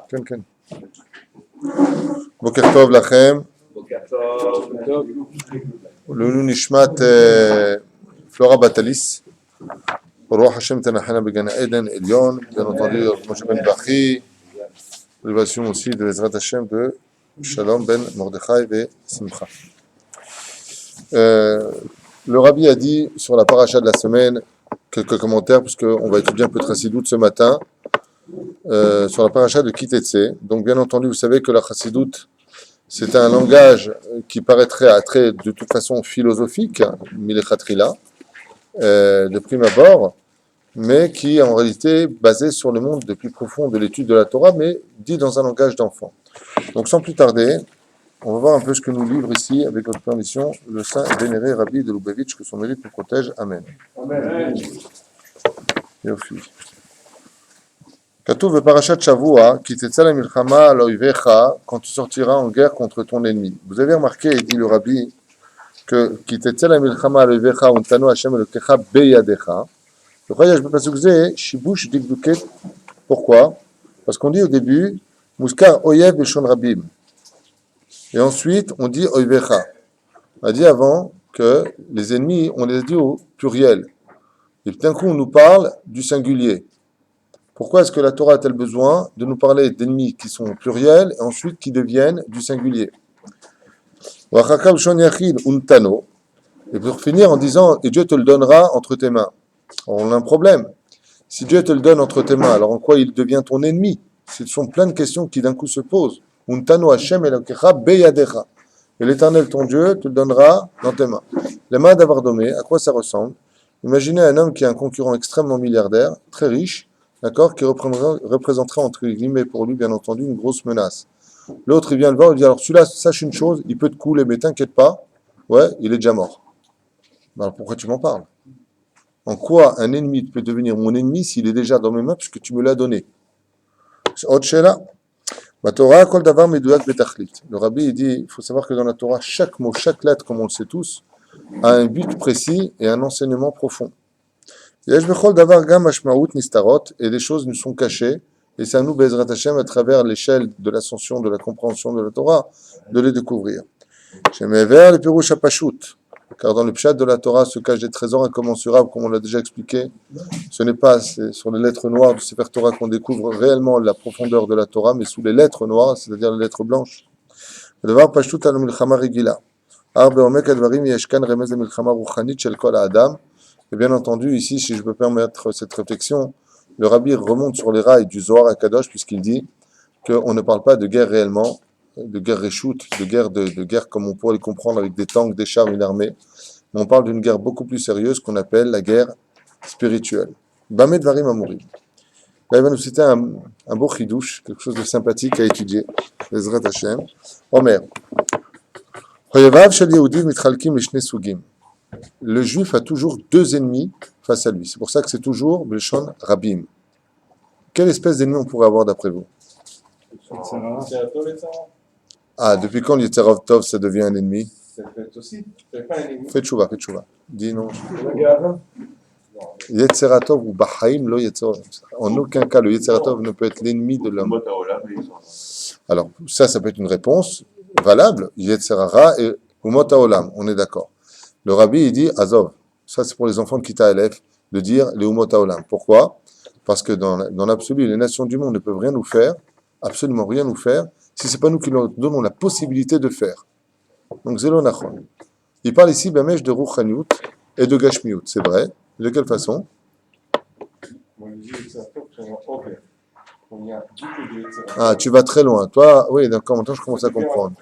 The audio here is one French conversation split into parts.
כן, כן. בוקר טוב לכם. בוקר טוב. לעילוי נשמת פלורה בת אליס. רוח השם תנחנה בגן עדן עליון. Bien entendu, Moshe ben Bachi. L'élévation aussi de Ezrat Hashem de Shalom ben Mordechai et Simcha. Le rabbi a dit sur la paracha de la semaine quelques commentaires, puisqu'on va étudier un peu de Chassidoute ce matin, sur la paracha de Kitetse. Donc bien entendu, vous savez que la Chassidoute, c'est un langage qui paraîtrait à très, de toute façon philosophique, Milechatrila, de prime abord, mais qui est en réalité basé sur le monde le plus profond de l'étude de la Torah, mais dit dans un langage d'enfant. Donc sans plus tarder, on va voir un peu ce que nous livre ici, avec votre permission, le saint et vénéré Rabbi de Lubavitch, que son mérite nous protège. Amen. Amen. Yofi. Katuv beparashat Shavua, ki tetza la milchama al oivecha, quand tu sortiras en guerre contre ton ennemi. Vous avez remarqué, dit le Rabbi, que ki tetza la milchama al oivecha, untano Hashem elokecha beyadecha. Le Chayash bepasuk zeh, shibush dikduket. Pourquoi? Parce qu'on dit au début, muskar oyev beshon rabim. Et ensuite, on dit oivecha. On a dit avant que les ennemis, on les dit au pluriel. Et d'un coup, on nous parle du singulier. Pourquoi est-ce que la Torah a-t-elle besoin de nous parler d'ennemis qui sont pluriels et ensuite qui deviennent du singulier? Et pour finir en disant, et Dieu te le donnera entre tes mains. Alors, on a un problème. Si Dieu te le donne entre tes mains, alors en quoi il devient ton ennemi? Ce sont plein de questions qui d'un coup se posent. Untano Hashem elokecha beyadecha. Et l'Éternel, ton Dieu, te le donnera dans tes mains. Les mains d'Avardomé, à quoi ça ressemble? Imaginez un homme qui est un concurrent extrêmement milliardaire, très riche, d'accord, qui représenterait entre guillemets pour lui, bien entendu, une grosse menace. L'autre, il vient le voir, il dit, alors celui-là, sache une chose, il peut te couler, mais t'inquiète pas, ouais, il est déjà mort. Alors pourquoi tu m'en parles? En quoi un ennemi peut devenir mon ennemi s'il est déjà dans mes mains puisque tu me l'as donné? Autre chose là. Le rabbi il dit, il faut savoir que dans la Torah, chaque mot, chaque lettre, comme on le sait tous, a un but précis et un enseignement profond. Et des choses nous sont cachées, et c'est à nous, Bezrat Hashem, à travers l'échelle de l'ascension, de la compréhension de la Torah, de les découvrir. Car dans le pshat de la Torah se cachent des trésors incommensurables, comme on l'a déjà expliqué. Ce n'est pas sur les lettres noires du Sefer Torah qu'on découvre réellement la profondeur de la Torah, mais sous les lettres noires, c'est-à-dire les lettres blanches. Et bien entendu, ici, si je peux permettre cette réflexion, le rabbi remonte sur les rails du Zohar HaKadosh, puisqu'il dit qu'on ne parle pas de guerre réellement, de guerre réchoute, de guerre comme on pourrait les comprendre avec des tanks, des chars, une armée, mais on parle d'une guerre beaucoup plus sérieuse qu'on appelle la guerre spirituelle. Bamed Varim Amourim. Là, il va nous citer un beau chidouche, quelque chose de sympathique à étudier. Ezrat Hashem. Omer. Le juif a toujours deux ennemis face à lui. C'est pour ça que c'est toujours Beshon Rabim. Quelle espèce d'ennemi on pourrait avoir d'après vous? Ah, depuis quand le Yetzerov Tov, ça devient un ennemi? Fais tchouva. Dis non. Yetzeratov ou Bahaim, lo Yetzerov. En aucun cas, le Yetzeratov ne peut être l'ennemi de l'homme. Alors, ça peut être une réponse valable. Yetzerara et Umot Haolam, on est d'accord. Le rabbi, il dit Azov. Ça, c'est pour les enfants de Kita Aleph, de dire les Umot Haolam. Pourquoi? Parce que dans l'absolu, les nations du monde ne peuvent rien nous faire, absolument rien nous faire, si ce n'est pas nous qui leur donnons la possibilité de faire. Donc, Zelo Nachon. Il parle ici, Bamesh, de Ruchaniut et de Gashmiut. C'est vrai. De quelle façon? Ah, tu vas très loin. Toi, oui, d'accord, maintenant je commence à comprendre.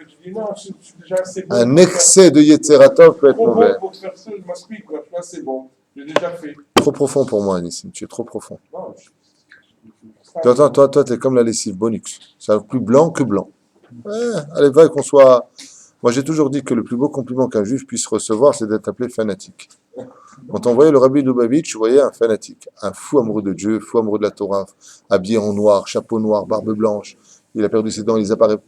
Un excès de Yetzeratov peut être mauvais. Trop profond pour moi, Anissim. Tu es trop profond. Toi, tu es comme la lessive Bonux. C'est plus blanc que blanc. Allez, va qu'on soit... Moi, j'ai toujours dit que le plus beau compliment qu'un juif puisse recevoir, c'est d'être appelé fanatique. Quand on voyait le rabbi de Lubavitch, tu voyais un fanatique, un fou amoureux de Dieu, fou amoureux de la Torah, habillé en noir, chapeau noir, barbe blanche. Il a perdu ses dents, il apparaît.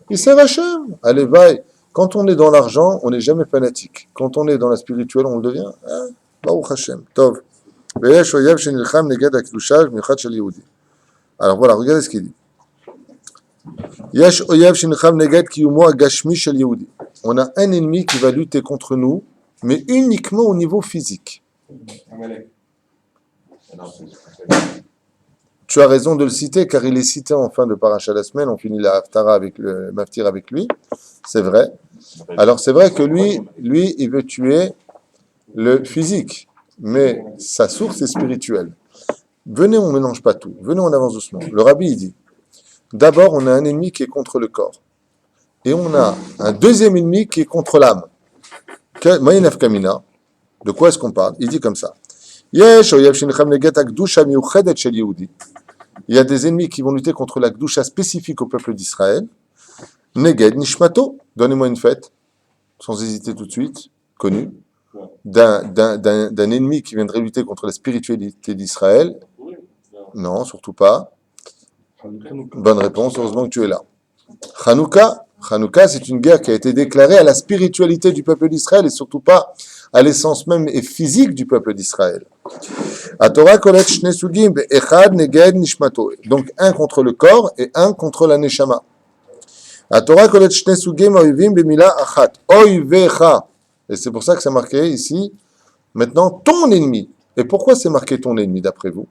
Il sert Hachem. Allez, va. Quand on est dans l'argent, on n'est jamais fanatique. Quand on est dans la spirituelle, on le devient. Baruch Hashem. Tov. Alors voilà, regardez ce qu'il dit. Yesh oyev shincham neged kiyumo agashmi shel Yehudi. On a un ennemi qui va lutter contre nous, mais uniquement au niveau physique. Tu as raison de le citer, car il est cité en fin de paracha la semaine. On finit la Haftara avec le Maftir avec lui. C'est vrai. Alors c'est vrai que lui, il veut tuer le physique, mais sa source est spirituelle. Venez, on ne mélange pas tout. Venez, on avance doucement. Le rabbi, il dit, d'abord, on a un ennemi qui est contre le corps. Et on a un deuxième ennemi qui est contre l'âme. Maïnaf Kamina. De quoi est-ce qu'on parle? Il dit comme ça. Il y a des ennemis qui vont lutter contre la Gdusha spécifique au peuple d'Israël. Neged Nishmato. Donnez-moi une fête, sans hésiter tout de suite, connue, d'un ennemi qui viendrait lutter contre la spiritualité d'Israël. Non, surtout pas. Bonne réponse, heureusement que tu es là. Hanouka. Hanouka, c'est une guerre qui a été déclarée à la spiritualité du peuple d'Israël et surtout pas à l'essence même et physique du peuple d'Israël. Donc un contre le corps et un contre la neshama. Et c'est pour ça que c'est marqué ici, maintenant, ton ennemi. Et pourquoi c'est marqué ton ennemi d'après vous?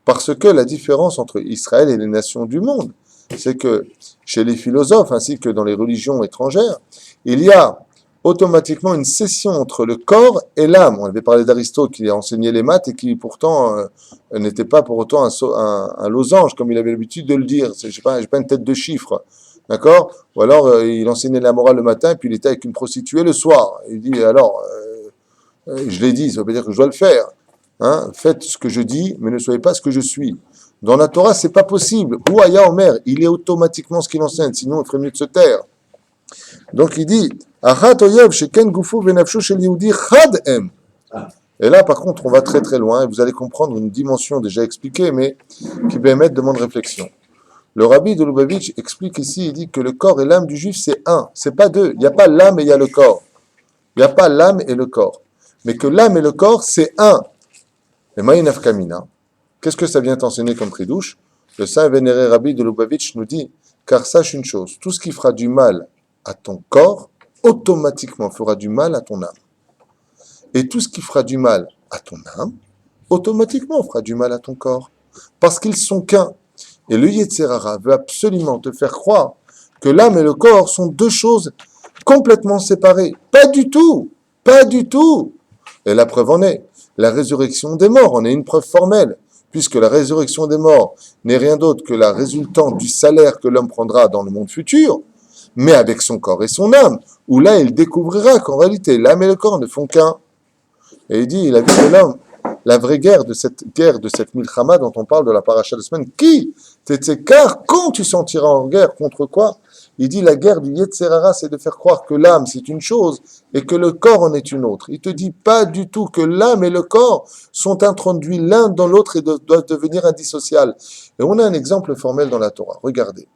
Parce que la différence entre Israël et les nations du monde, c'est que chez les philosophes ainsi que dans les religions étrangères, il y a automatiquement une scission entre le corps et l'âme. On avait parlé d'Aristote qui a enseigné les maths et qui pourtant n'était pas pour autant un losange comme il avait l'habitude de le dire. Je n'ai pas une tête de chiffre, d'accord? Ou alors il enseignait la morale le matin puis il était avec une prostituée le soir. Il dit alors, je l'ai dit, ça veut pas dire que je dois le faire. Hein? Faites ce que je dis, mais ne soyez pas ce que je suis. Dans la Torah, c'est pas possible. Ou Aya Omer, il est automatiquement ce qu'il enseigne, sinon il ferait mieux de se taire. Donc il dit, et là, par contre, on va très très loin, et vous allez comprendre une dimension déjà expliquée, mais qui demande réflexion. Le rabbi de Lubavitch explique ici, il dit que le corps et l'âme du juif, c'est un, c'est pas deux. Il n'y a pas l'âme et il y a le corps. Il n'y a pas l'âme et le corps. Mais que l'âme et le corps, c'est un. Et Maïnaf Kamina, qu'est-ce que ça vient t'enseigner comme tridouche? Le saint vénéré rabbi de Lubavitch nous dit, car sache une chose, tout ce qui fera du mal à ton corps, automatiquement fera du mal à ton âme. Et tout ce qui fera du mal à ton âme, automatiquement fera du mal à ton corps. Parce qu'ils sont qu'un. Et le Yetzer Hara veut absolument te faire croire que l'âme et le corps sont deux choses complètement séparées. Pas du tout. Pas du tout. Et la preuve en est, la résurrection des morts en est une preuve formelle, puisque la résurrection des morts n'est rien d'autre que la résultante du salaire que l'homme prendra dans le monde futur, mais avec son corps et son âme, où là il découvrira qu'en réalité l'âme et le corps ne font qu'un. Et il dit, il a vu que l'homme, la vraie guerre de cette milchama dont on parle de la paracha de semaine, qui? Car quand tu sentiras en guerre contre quoi? Il dit, la guerre du Yetzer Hara, c'est de faire croire que l'âme c'est une chose et que le corps en est une autre. Il te dit pas du tout que l'âme et le corps sont introduits l'un dans l'autre et doivent devenir indissociables. Et on a un exemple formel dans la Torah. Regardez.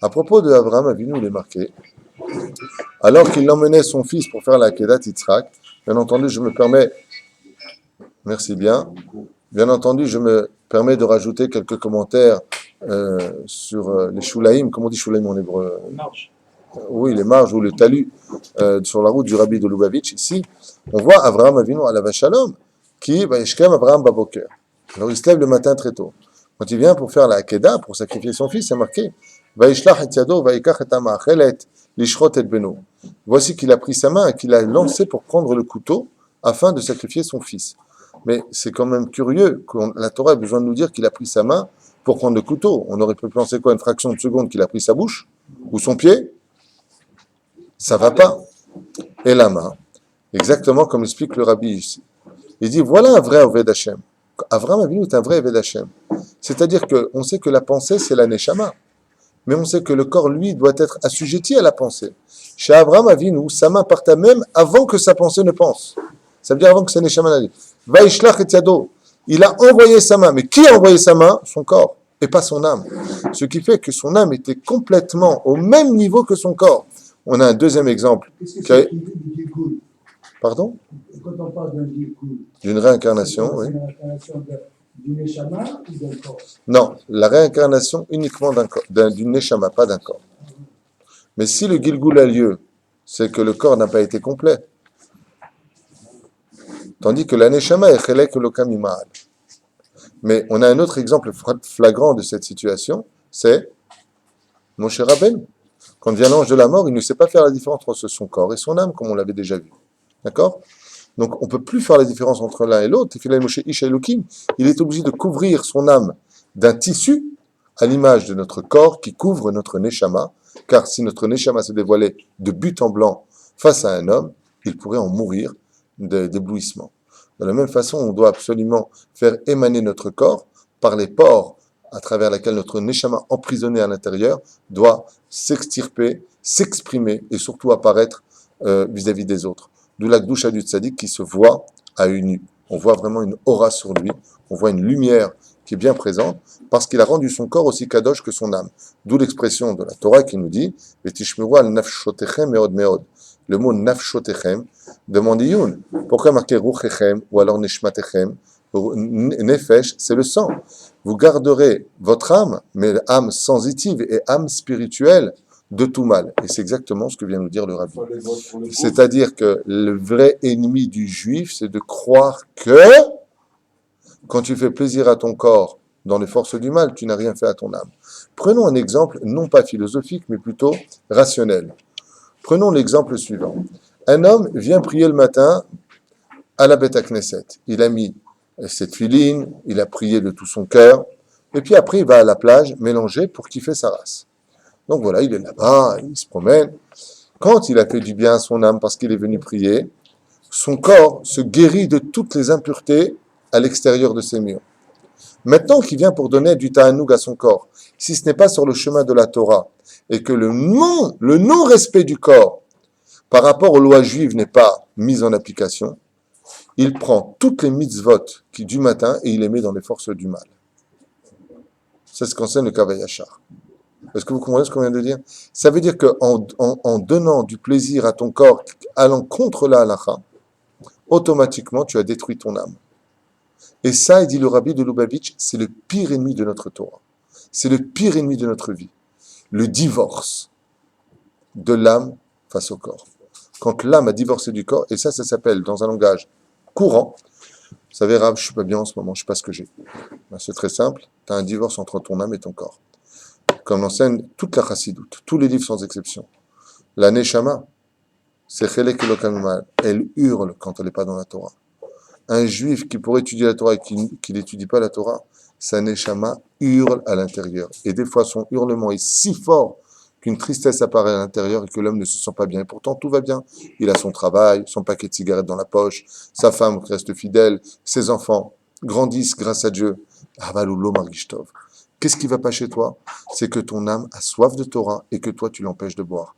À propos de Abraham Avinu, il est marqué, alors qu'il emmenait son fils pour faire la Kedat Yitzhak, bien entendu, je me permets, merci bien, bien entendu, je me permets de rajouter quelques commentaires sur les Shulaim, comment on dit Shulaim en hébreu? Oui, les marges ou le talus sur la route du rabbi de Lubavitch. Ici, on voit Abraham Avinu à la Shalom, qui va yeshkem Abraham Baboker. Alors il se lève le matin très tôt. Quand il vient pour faire la Hakeda, pour sacrifier son fils, c'est marqué voici qu'il a pris sa main et qu'il a lancé pour prendre le couteau afin de sacrifier son fils. Mais c'est quand même curieux que la Torah ait besoin de nous dire qu'il a pris sa main pour prendre le couteau. On aurait pu penser quoi, une fraction de seconde qu'il a pris sa bouche ou son pied? Ça va pas. Et la main, exactement comme explique le rabbi ici. Il dit, voilà un vrai Oved Hashem. Avraham Avinu est un vrai Oved Hashem. C'est-à-dire qu'on sait que la pensée, c'est la Neshama. Mais on sait que le corps, lui, doit être assujetti à la pensée. Chez Avraham Avinu, sa main partait même avant que sa pensée ne pense. Ça veut dire avant que sa Neshama n'arrive. Vaishlach et Yado. Il a envoyé sa main. Mais qui a envoyé sa main? Son corps, et pas son âme. Ce qui fait que son âme était complètement au même niveau que son corps. On a un deuxième exemple. Pardon? Quand on parle d'un Gilgul, D'une réincarnation, oui. c'est une réincarnation Du Neshama ou d'un corps? Non, la réincarnation uniquement d'une neshama, pas d'un corps. Mais si le Gilgul a lieu, c'est que le corps n'a pas été complet. Tandis que la neshama est chelek lokam ima'al. Mais on a un autre exemple flagrant de cette situation, c'est Moshe Rabbeinu. Quand vient l'ange de la mort, il ne sait pas faire la différence entre son corps et son âme, comme on l'avait déjà vu. D'accord? Donc on ne peut plus faire la différence entre l'un et l'autre. Il est obligé de couvrir son âme d'un tissu à l'image de notre corps qui couvre notre neshama, car si notre neshama se dévoilait de but en blanc face à un homme, il pourrait en mourir d'éblouissement. De la même façon, on doit absolument faire émaner notre corps par les pores à travers lesquels notre neshama emprisonné à l'intérieur doit s'extirper, s'exprimer et surtout apparaître vis-à-vis des autres. D'où la Gdusha du Tzaddik qui se voit à une nu. On voit vraiment une aura sur lui, on voit une lumière qui est bien présente parce qu'il a rendu son corps aussi kadosh que son âme. D'où l'expression de la Torah qui nous dit « Vetishmeru al nafshotechem meod meod ». Le mot nafshotechem demande Youn. Pourquoi marquer ruchechem ou alors neshmatechem? Nefesh, c'est le sang. Vous garderez votre âme, mais âme sensitive et âme spirituelle de tout mal. Et c'est exactement ce que vient nous dire le rabbi. C'est-à-dire que le vrai ennemi du juif, c'est de croire que quand tu fais plaisir à ton corps dans les forces du mal, tu n'as rien fait à ton âme. Prenons un exemple, non pas philosophique, mais plutôt rationnel. Prenons l'exemple suivant. Un homme vient prier le matin à la Beth Knesset. Il a mis cette filine, il a prié de tout son cœur, et puis après il va à la plage mélanger pour kiffer sa race. Donc voilà, il est là-bas, il se promène. Quand il a fait du bien à son âme parce qu'il est venu prier, son corps se guérit de toutes les impuretés à l'extérieur de ses murs. Maintenant qu'il vient pour donner du ta'anoug à son corps, si ce n'est pas sur le chemin de la Torah, et que le non-respect du corps par rapport aux lois juives n'est pas mis en application, il prend toutes les mitzvot qui du matin et il les met dans les forces du mal. C'est ce qu'enseigne le Kavayachar. Est-ce que vous comprenez ce qu'on vient de dire? Ça veut dire qu'en donnant du plaisir à ton corps allant contre la halakha, automatiquement tu as détruit ton âme. Et ça, il dit le rabbi de Lubavitch, c'est le pire ennemi de notre Torah. C'est le pire ennemi de notre vie. Le divorce de l'âme face au corps. Quand l'âme a divorcé du corps, et ça s'appelle dans un langage courant, vous savez, Rab, je ne suis pas bien en ce moment, je ne sais pas ce que j'ai. Ben, c'est très simple, tu as un divorce entre ton âme et ton corps. Comme l'enseigne toute la chassidoute, tous les livres sans exception. La neshama, c'est chelek elokam ima'al. Elle hurle quand elle n'est pas dans la Torah. Un juif qui pourrait étudier la Torah et qui n'étudie pas la Torah, sa neshama hurle à l'intérieur. Et des fois, son hurlement est si fort qu'une tristesse apparaît à l'intérieur et que l'homme ne se sent pas bien. Et pourtant, tout va bien. Il a son travail, son paquet de cigarettes dans la poche, sa femme reste fidèle, ses enfants grandissent grâce à Dieu. Avaloulo margishtov. Qu'est-ce qui ne va pas chez toi? C'est que ton âme a soif de Torah et que toi, tu l'empêches de boire.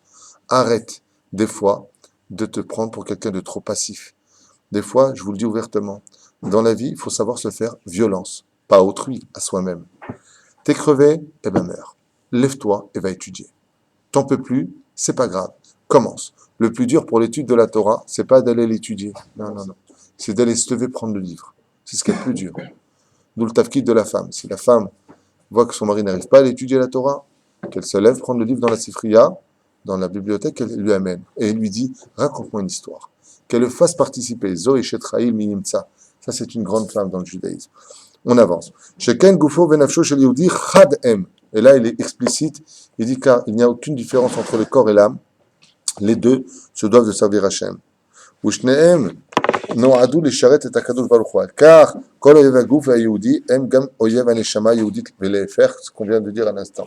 Arrête, des fois, de te prendre pour quelqu'un de trop passif. Des fois, je vous le dis ouvertement, dans la vie, il faut savoir se faire violence. Pas à autrui, à soi-même. T'es crevé, eh ben meurs. Lève-toi et va étudier. T'en peux plus, c'est pas grave. Commence. Le plus dur pour l'étude de la Torah, c'est pas d'aller l'étudier. Non. C'est d'aller se lever prendre le livre. C'est ce qui est le plus dur. D'où le tafkid de la femme. Si la femme voit que son mari n'arrive pas à étudier la Torah, qu'elle se lève prendre le livre dans la sifriya, dans la bibliothèque, qu'elle lui amène. Et elle lui dit, raconte-moi une histoire. Qu'elle le fasse participer. Zo et Shetraïl minimtsa. Ça, c'est une grande femme dans le judaïsme. On avance. Sheken gufo venafsho shel yehudi chad em. Et là, il est explicite. Il dit qu'il n'y a aucune différence entre le corps et l'âme. Les deux se doivent de servir Hachem. Ushneem no'adu lisharet et hakadosh baruch hu. Car kol oyev haguf ha'yehudi em gam oyev haneshama yehudit velefer. Ce qu'on vient de dire à l'instant.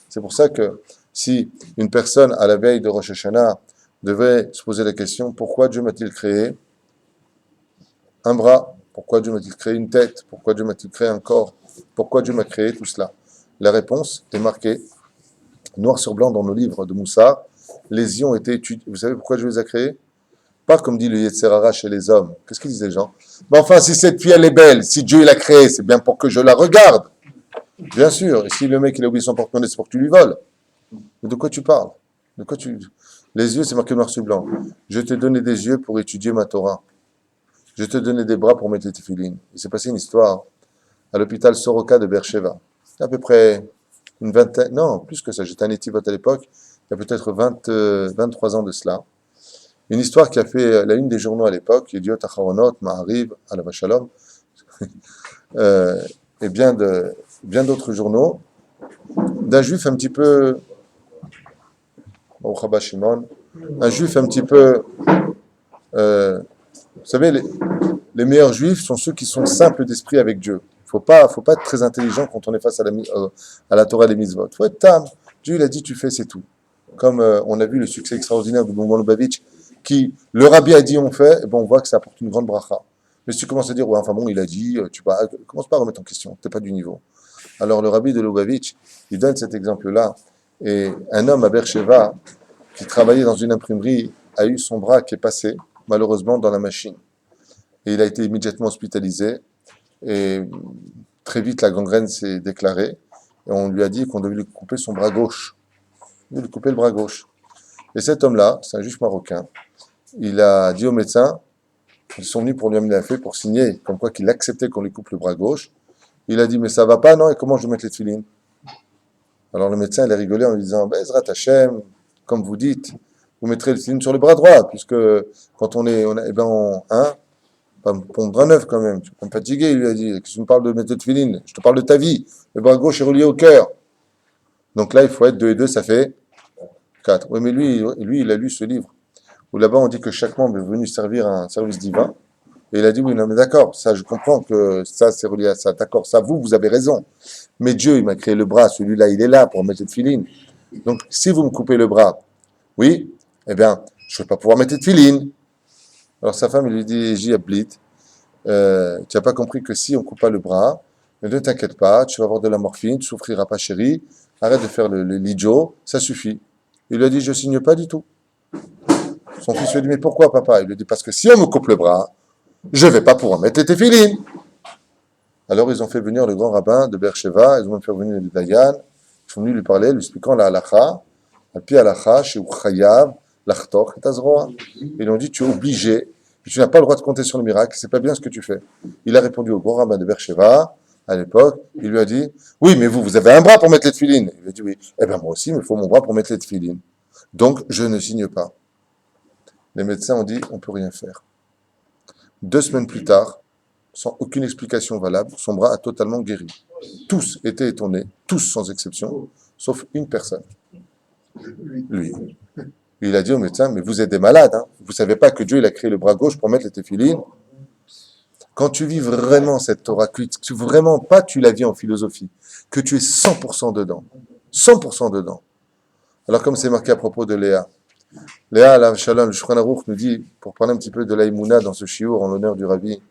C'est pour ça que si une personne à la veille de Rosh Hashanah devait se poser la question, pourquoi Dieu m'a-t-il créé un bras? Pourquoi Dieu m'a-t-il créé une tête? Pourquoi Dieu m'a-t-il créé un corps? Pourquoi Dieu m'a créé tout cela? La réponse est marquée noir sur blanc dans nos livres de Moussa. Les yeux ont été étudiés. Vous savez pourquoi Dieu les a créés? Pas comme dit le Yetzer Hara chez les hommes. Qu'est-ce qu'ils disent les gens? Mais enfin, si cette fille elle est belle, si Dieu l'a créée, c'est bien pour que je la regarde. Bien sûr. Et si le mec il a oublié son porte-monnaie, c'est pour que tu lui voles. Mais de quoi tu parles? Les yeux, c'est marqué noir sur blanc. Je t'ai donné des yeux pour étudier ma Torah. Je te donnais des bras pour mettre tes tefilines. Il s'est passé une histoire à l'hôpital Soroka de Beersheba. À peu près une vingtaine, non, plus que ça, j'étais un étivot à l'époque, il y a peut-être 23 ans de cela. Une histoire qui a fait la une des journaux à l'époque, Yediot Acharonot, Ma'ariv, Alav Shalom, et bien d'autres journaux, d'un juif un petit peu, Baruch Haba Shimon, un juif un petit peu, vous savez, les meilleurs juifs sont ceux qui sont simples d'esprit avec Dieu. Faut pas être très intelligent quand on est face à la Torah et les mitzvot. Faut être tam. Dieu, il a dit, tu fais, c'est tout. Comme on a vu le succès extraordinaire de Bonbon Lubavitch, qui, le rabbi a dit, on fait, et bon, on voit que ça apporte une grande bracha. Mais si tu commences à dire, ouais, enfin bon, il a dit, commence pas à remettre en question, t'es pas du niveau. Alors le rabbi de Lubavitch, il donne cet exemple-là, et un homme à Beersheba, qui travaillait dans une imprimerie, a eu son bras qui est passé, malheureusement, dans la machine. Et il a été immédiatement hospitalisé, et très vite la gangrène s'est déclarée, et on lui a dit qu'on devait lui couper son bras gauche. On devait lui couper le bras gauche. Et cet homme-là, c'est un juif marocain, il a dit au médecin, ils sont venus pour lui amener la feuille pour signer, comme quoi qu'il acceptait qu'on lui coupe le bras gauche. Il a dit, mais ça va pas, non, et comment je vais mettre les tefilines? Alors le médecin, il a rigolé en lui disant, Ezrat Hashem, comme vous dites, vous mettrez les tefilines sur le bras droit, puisque quand pas me pondre un œuf quand même, tu vas me fatiguer, il lui a dit, si tu me parles de mettre les tefilines, je te parle de ta vie, le bras gauche est relié au cœur. Donc là, il faut être 2 et 2, ça fait 4. Oui, mais lui, il a lu ce livre, où là-bas on dit que chaque membre est venu servir un service divin, et il a dit, oui, non, mais d'accord, ça, je comprends que ça, c'est relié à ça, d'accord, ça, vous avez raison, mais Dieu, il m'a créé le bras, celui-là, il est là pour mettre les tefilines. Donc, si vous me coupez le bras, oui, eh bien, je ne vais pas pouvoir mettre les tefilines. Alors sa femme, il lui dit, J'y tu n'as pas compris que si on ne coupe pas le bras, ne t'inquiète pas, tu vas avoir de la morphine, tu ne souffriras pas, chérie, arrête de faire le lijo, ça suffit. Il lui a dit, je ne signe pas du tout. Son fils lui dit, mais pourquoi papa? Il lui dit, parce que si on me coupe le bras, je ne vais pas pouvoir mettre les tefilines. Alors ils ont fait venir le grand rabbin de Beersheba, ils ont fait venir le Dayan, ils sont venus lui parler, lui expliquant la halacha, al-pi halacha, chez Chayav, l'achtor, et azroa. Ils lui ont dit, tu es obligé, tu n'as pas le droit de compter sur le miracle, c'est pas bien ce que tu fais. Il a répondu au grand rabbin de Beersheba, à l'époque, il lui a dit, oui, mais vous avez un bras pour mettre les tefilines. Il lui a dit, oui, eh bien moi aussi, mais il faut mon bras pour mettre les tefilines. Donc, je ne signe pas. Les médecins ont dit, on ne peut rien faire. 2 semaines plus tard, sans aucune explication valable, son bras a totalement guéri. Tous étaient étonnés, tous sans exception, sauf une personne. Lui. Il a dit au médecin, mais vous êtes des malades, hein. Vous ne savez pas que Dieu il a créé le bras gauche pour mettre les téphilines. Quand tu vis vraiment cette Torah, que vraiment pas tu la vis en philosophie, que tu es 100% dedans, 100% dedans. Alors comme c'est marqué à propos de Léa, Alav Shalom, le Shulchan Aruch nous dit, pour parler un petit peu de l'Aïmouna dans ce shiur en l'honneur du Rabbi,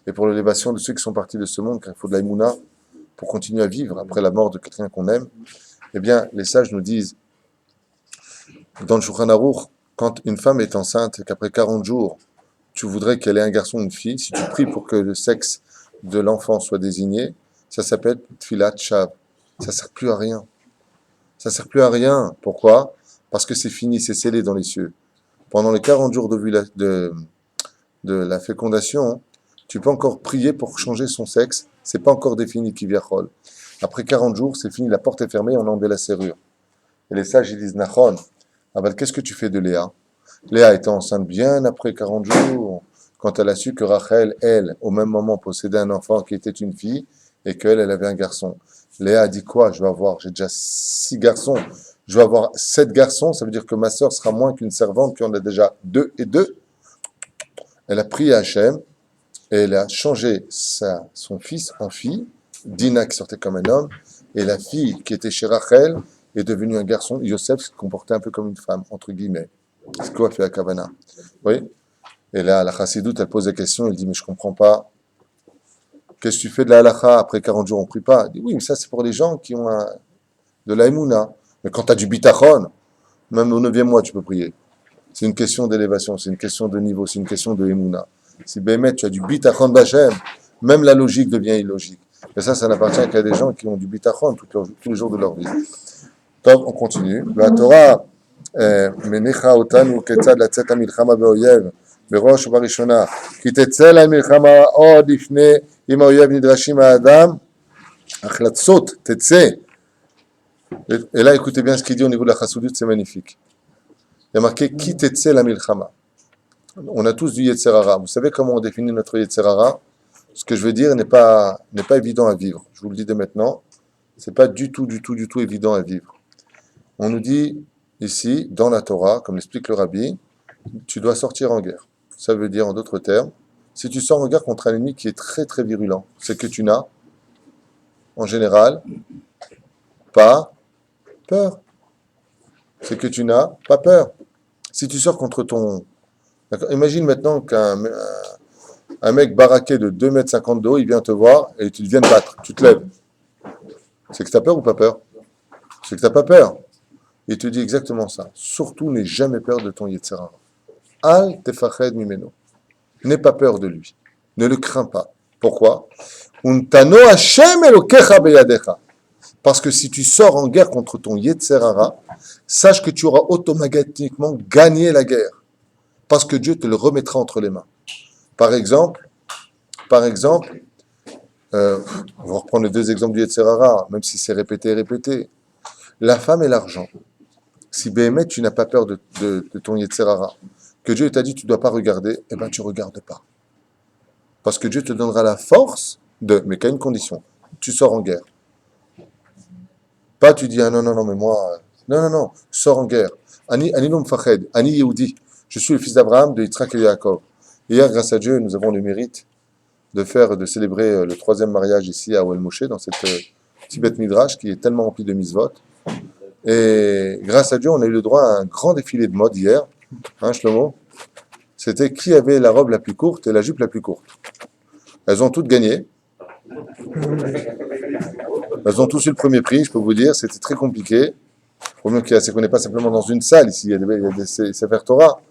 et pour l'élévation de ceux qui sont partis de ce monde, car il faut de l'Aïmouna pour continuer à vivre après la mort de quelqu'un qu'on aime, eh bien, les sages nous disent, dans le Shulchan Aruch, quand une femme est enceinte et qu'après 40 jours, tu voudrais qu'elle ait un garçon ou une fille, si tu pries pour que le sexe de l'enfant soit désigné, ça s'appelle Tfilat Shav. Ça ne sert plus à rien. Ça ne sert plus à rien. Pourquoi? Parce que c'est fini, c'est scellé dans les cieux. Pendant les 40 jours de la fécondation, tu peux encore prier pour changer son sexe. C'est pas encore défini qui viachol. Après 40 jours, c'est fini, la porte est fermée, on a enlevé la serrure. Et les sages, ils disent, Nachon, qu'est-ce que tu fais de Léa? Léa était enceinte bien après 40 jours, quand elle a su que Rachel, elle, au même moment, possédait un enfant qui était une fille, et qu'elle, elle avait un garçon. Léa a dit quoi? J'ai déjà 6 garçons. Je vais avoir 7 garçons, ça veut dire que ma sœur sera moins qu'une servante, qui en a déjà 2 et 2. Elle a prié à Hachem, et elle a changé son fils en fille, Dina qui sortait comme un homme, et la fille qui était chez Rachel est devenue un garçon, Yosef se comportait un peu comme une femme, entre guillemets. C'est quoi fait la Kavana? Oui. Et là, la chassidoute, elle pose la question, elle dit, mais je comprends pas. Qu'est-ce que tu fais de la halakha? Après 40 jours, on prie pas. Elle dit, oui, mais ça, c'est pour les gens qui ont de la émouna. Mais quand tu as du bitachon, même au 9e mois, tu peux prier. C'est une question d'élévation, c'est une question de niveau, c'est une question de émouna. Si Bémet, tu as du bitachon b'Hashem, même la logique devient illogique. Et ça n'appartient qu'à des gens qui ont du bitachon tous les jours de leur vie. Donc, on continue. La Torah, Menecha otanu ketzad latzet hamilchama be'oyev, בראש ובראשונה, כי תצא למלחמה עוד לפני, אם האויב נדרשים האדם, החלצות, תצא. Et là, écoutez bien ce qu'il dit au niveau de la chassoudut, c'est magnifique. Il y a marqué « Qui tetse la milchama ». On a tous du Yetzer Hara. Vous savez comment on définit notre Yetzer Hara? Ce que je veux dire n'est pas évident à vivre. Je vous le dis dès maintenant. C'est pas du tout évident à vivre. On nous dit ici, dans la Torah, comme l'explique le Rabbi, tu dois sortir en guerre. Ça veut dire, en d'autres termes, si tu sors en guerre contre un ennemi qui est très très virulent, c'est que tu n'as, en général, pas peur. C'est que tu n'as pas peur. Si tu sors contre ton... Imagine maintenant qu'un mec baraqué de 2,50 m de haut, il vient te voir et tu viens te battre. Tu te lèves. C'est que tu as peur ou pas peur? C'est que tu n'as pas peur. Il te dit exactement ça. Surtout, n'aie jamais peur de ton Yetzer Hara. Al tefached mimeno. N'aie pas peur de lui. Ne le crains pas. Pourquoi? Untano Hashem elokecha beyadecha. Parce que si tu sors en guerre contre ton Yetzer Hara, sache que tu auras automatiquement gagné la guerre. Parce que Dieu te le remettra entre les mains. Par exemple, on va reprendre les deux exemples du Yetzer Hara, même si c'est répété. La femme et l'argent. Si Béhémet, tu n'as pas peur de ton Yetzer Hara, que Dieu t'a dit tu ne dois pas regarder, eh bien tu ne regardes pas. Parce que Dieu te donnera la force mais qu'à une condition, tu sors en guerre. Pas tu dis, ah non, mais moi, non, sors en guerre. Ani nom fached, Ani Yehudi, je suis le fils d'Abraham, de Yitzhak et de Yaakov. Hier, grâce à Dieu, nous avons le mérite de célébrer le 3e mariage ici à Ohel Moshe, dans cette petit Beth Midrash qui est tellement rempli de misvot. Et grâce à Dieu, on a eu le droit à un grand défilé de mode hier. Hein, Shlomo? C'était qui avait la robe la plus courte et la jupe la plus courte. Elles ont toutes gagné. Elles ont tous eu le premier prix, je peux vous dire. C'était très compliqué. Au mieux c'est qu'on n'est pas simplement dans une salle ici. Il y a des Sefer Torah.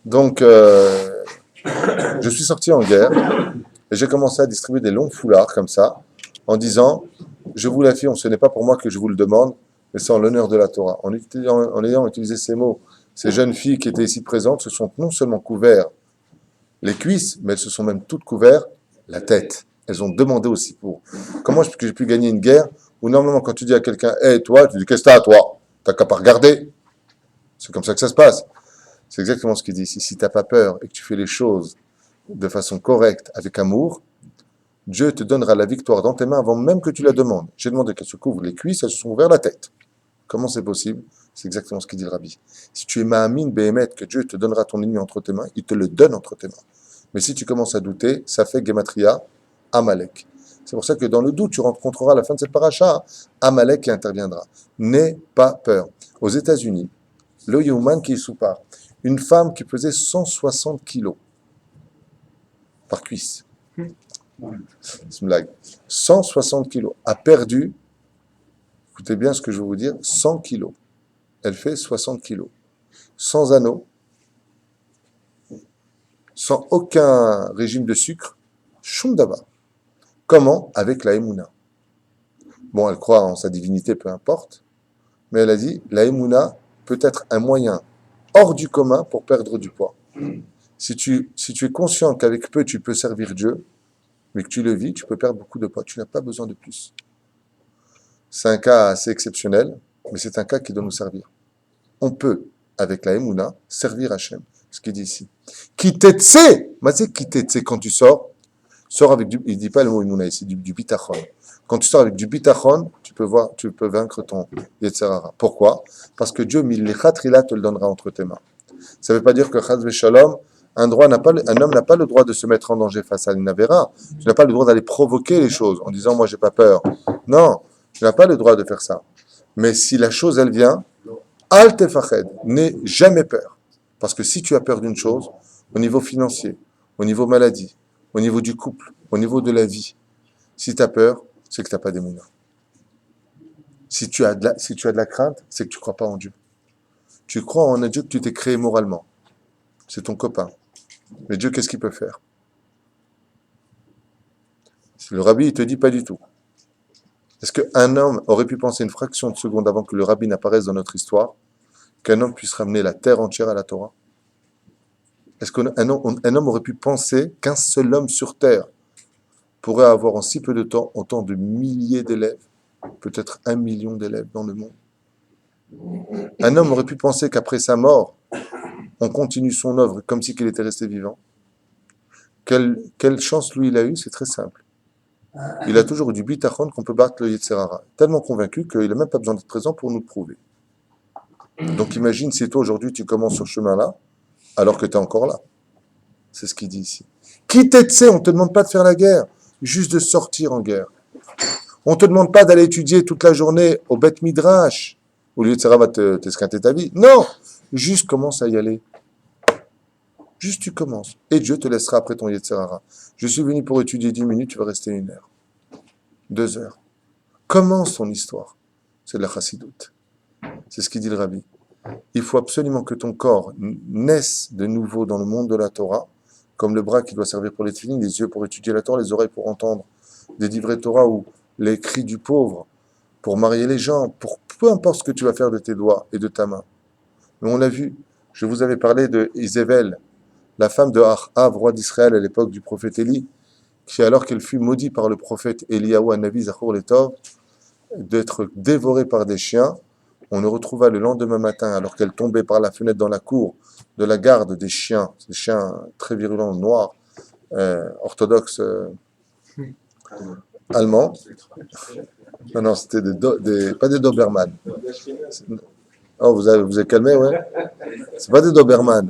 Donc, je suis sorti en guerre et j'ai commencé à distribuer des longs foulards comme ça, en disant, je vous l'affirme, ce n'est pas pour moi que je vous le demande, mais c'est en l'honneur de la Torah. En ayant utilisé ces mots, ces jeunes filles qui étaient ici présentes se sont non seulement couverts les cuisses, mais elles se sont même toutes couvertes la tête. Elles ont demandé aussi pour. Comment est-ce que j'ai pu gagner une guerre où normalement quand tu dis à quelqu'un, hé toi, tu dis qu'est-ce que t'as toi? T'as qu'à pas regarder. C'est comme ça que ça se passe. C'est exactement ce qu'il dit ici. Si t'as pas peur et que tu fais les choses de façon correcte, avec amour, Dieu te donnera la victoire dans tes mains avant même que tu la demandes. J'ai demandé qu'elle se couvre les cuisses, elles se sont ouvertes la tête. Comment c'est possible? C'est exactement ce qu'il dit le Rabbi. Si tu es ma'amin behemet, que Dieu te donnera ton ennemi entre tes mains, il te le donne entre tes mains. Mais si tu commences à douter, ça fait Gematria, Amalek. C'est pour ça que dans le doute, tu rencontreras à la fin de cette paracha Amalek qui interviendra. N'aie pas peur. Aux États-Unis, le Yehuman qui est sous part, une femme qui pesait 160 kilos par cuisse. C'est une blague. 160 kilos. A perdu, écoutez bien ce que je vais vous dire, 100 kilos. Elle fait 60 kilos. Sans anneau, sans aucun régime de sucre, Shumdava. Comment? Avec la Emouna. Bon, elle croit en sa divinité, peu importe, mais elle a dit, la Emouna peut être un moyen hors du commun pour perdre du poids. Si tu es conscient qu'avec peu, tu peux servir Dieu, mais que tu le vis, tu peux perdre beaucoup de poids. Tu n'as pas besoin de plus. C'est un cas assez exceptionnel, mais c'est un cas qui doit nous servir. On peut, avec la Emouna, servir Hachem. Ce qu'il dit ici. Kitetse, mais c'est kitetse quand tu sors avec du, il dit pas le mot Emouna ici, du bitachon. Quand tu sors avec du bitachon, tu peux vaincre ton Yetzer Hara. Pourquoi? Parce que Dieu, Millechat-Rila, te le donnera entre tes mains. Ça ne veut pas dire que Chaz Veshalom, un homme n'a pas le droit de se mettre en danger face à l'Inavera. Tu n'as pas le droit d'aller provoquer les choses en disant, moi, j'ai pas peur. Non, tu n'as pas le droit de faire ça. Mais si la chose, elle vient, Al tefached, n'aie jamais peur. Parce que si tu as peur d'une chose, au niveau financier, au niveau maladie, au niveau du couple, au niveau de la vie, si tu as peur, c'est que tu n'as pas d'émouna. Si tu as de la crainte, c'est que tu ne crois pas en Dieu. Tu crois en un Dieu que tu t'es créé moralement. C'est ton copain. Mais Dieu, qu'est-ce qu'il peut faire? Le rabbi, il te dit pas du tout. Est-ce qu'un homme aurait pu penser une fraction de seconde avant que le rabbi n'apparaisse dans notre histoire, qu'un homme puisse ramener la terre entière à la Torah? Est-ce un homme aurait pu penser qu'un seul homme sur Terre pourrait avoir en si peu de temps autant de milliers d'élèves, peut-être 1 million d'élèves dans le monde? Un homme aurait pu penser qu'après sa mort, on continue son œuvre comme si qu'il était resté vivant? Quelle chance lui il a eu? C'est très simple. Il a toujours eu du bitachon qu'on peut battre le Yetzer Hara. Tellement convaincu qu'il n'a même pas besoin d'être présent pour nous le prouver. Donc imagine si toi aujourd'hui tu commences ce chemin-là, alors que tu es encore là. C'est ce qu'il dit ici. Qui t'aide, on ne te demande pas de faire la guerre, juste de sortir en guerre. On ne te demande pas d'aller étudier toute la journée au Beth Midrash, où le Yetzer Hara va t'esquinter ta vie. Non, juste commence à y aller. Juste tu commences. Et Dieu te laissera après ton Yetzer Hara. Je suis venu pour étudier 10 minutes, tu vas rester 1 heure. 2 heures. Commence ton histoire. C'est de la chassidoute. C'est ce qu'il dit le Rabbi. Il faut absolument que ton corps naisse de nouveau dans le monde de la Torah, comme le bras qui doit servir pour les tefilines, les yeux pour étudier la Torah, les oreilles pour entendre des divrei Torah ou les cris du pauvre, pour marier les gens, pour peu importe ce que tu vas faire de tes doigts et de ta main. Mais on l'a vu, je vous avais parlé de Isabelle, la femme de Achav, roi d'Israël à l'époque du prophète Élie, qui alors qu'elle fut maudite par le prophète Eliyahu Hanavi Zachor Letov, d'être dévorée par des chiens, on le retrouva le lendemain matin alors qu'elle tombait par la fenêtre dans la cour de la garde des chiens très virulents, noirs, orthodoxes allemands. Non, c'était pas des Doberman. Oh, vous avez calmé, ouais? C'est pas des Doberman.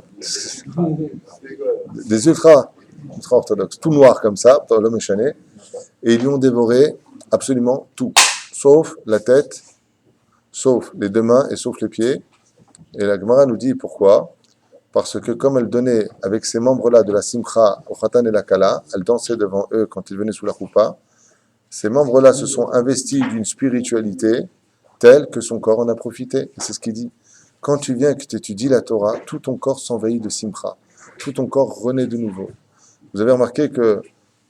Des ultra-orthodoxes, tout noirs comme ça, l'homme échané. Et ils lui ont dévoré absolument tout, sauf la tête, sauf les 2 mains et sauf les pieds. Et la Gemara nous dit pourquoi. Parce que comme elle donnait avec ces membres-là de la simcha au khatan et la kala, elle dansait devant eux quand ils venaient sous la choupa, ces membres-là se sont investis d'une spiritualité telle que son corps en a profité. Et c'est ce qu'il dit. Quand tu viens et que tu étudies la Torah, tout ton corps s'envahit de simcha. Tout ton corps renaît de nouveau. Vous avez remarqué que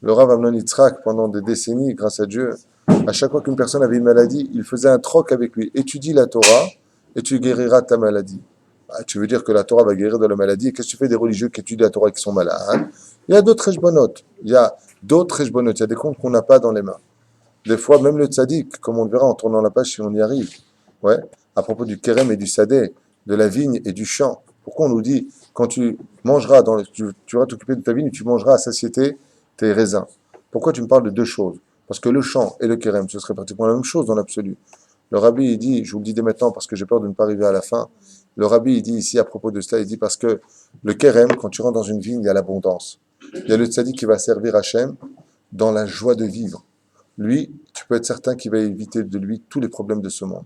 le Rav Amnon Yitzhak, pendant des décennies, grâce à Dieu, à chaque fois qu'une personne avait une maladie, il faisait un troc avec lui. Étudie la Torah et tu guériras ta maladie. Ah, tu veux dire que la Torah va guérir de la maladie? Qu'est-ce que tu fais des religieux qui étudient la Torah et qui sont malades? Il y a d'autres cheshbonot. Il y a des comptes qu'on n'a pas dans les mains. Des fois, même le tzaddik, comme on le verra en tournant la page si on y arrive, ouais, à propos du kérem et du sadé, de la vigne et du champ. Pourquoi on nous dit, quand tu mangeras, tu vas t'occuper de ta vigne et tu mangeras à satiété tes raisins? Pourquoi tu me parles de 2 choses? Parce que le champ et le kérem, ce serait pratiquement la même chose dans l'absolu. Le rabbi, il dit, je vous le dis dès maintenant parce que j'ai peur de ne pas arriver à la fin, le rabbi, il dit ici à propos de cela, il dit parce que le kérem, quand tu rentres dans une vigne, il y a l'abondance. Il y a le tzaddik qui va servir Hachem dans la joie de vivre. Lui, tu peux être certain qu'il va éviter de lui tous les problèmes de ce monde.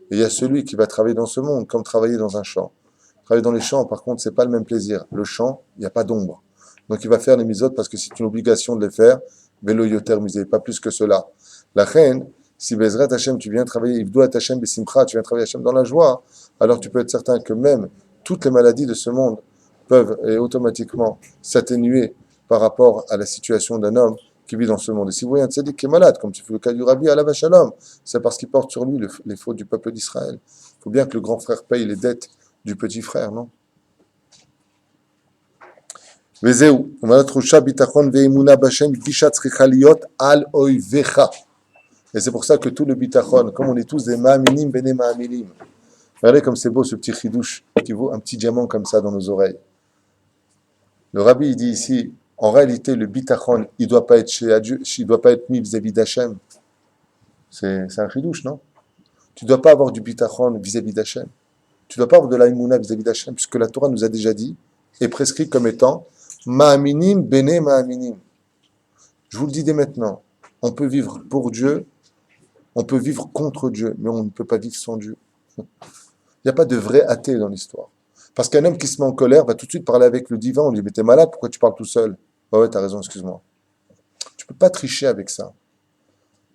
Et il y a celui qui va travailler dans ce monde comme travailler dans un champ. Travailler dans les champs, par contre, c'est pas le même plaisir. Le champ, il n'y a pas d'ombre. Donc il va faire les misotes parce que c'est une obligation de les faire. Vélo yoter musée, pas plus que cela. La reine, si Bezrat Hachem, tu viens travailler, Ivdo et Hachem Besimcha, tu viens travailler Hachem dans la joie, alors tu peux être certain que même toutes les maladies de ce monde peuvent automatiquement s'atténuer par rapport à la situation d'un homme qui vit dans ce monde. Et si vous voyez un tzaddik qui est malade, comme c'est le cas du Rabbi Alav Shalom, c'est parce qu'il porte sur lui les fautes du peuple d'Israël. Il faut bien que le grand frère paye les dettes du petit frère, non? Et c'est pour ça que tout le bitachon, comme on est tous des ma'aminim bene ma'amilim, regardez comme c'est beau ce petit chidouche qui vaut un petit diamant comme ça dans nos oreilles. Le Rabbi il dit ici, en réalité, le bitachon, il ne doit pas être chez Dieu, il ne doit pas être mis vis-à-vis d'Hachem. C'est un chidouche, non? Tu ne dois pas avoir du bitachon vis-à-vis d'Hachem. Tu ne dois pas avoir de l'aïmouna vis-à-vis d'Hachem, puisque la Torah nous a déjà dit, et prescrit comme étant ma'aminim bene ma'aminim. Je vous le dis dès maintenant, on peut vivre pour Dieu, on peut vivre contre Dieu, mais on ne peut pas vivre sans Dieu. Il n'y a pas de vrai athée dans l'histoire. Parce qu'un homme qui se met en colère va tout de suite parler avec le divin, on lui dit, mais t'es malade, pourquoi tu parles tout seul? Ouais, t'as raison, excuse-moi. Tu ne peux pas tricher avec ça.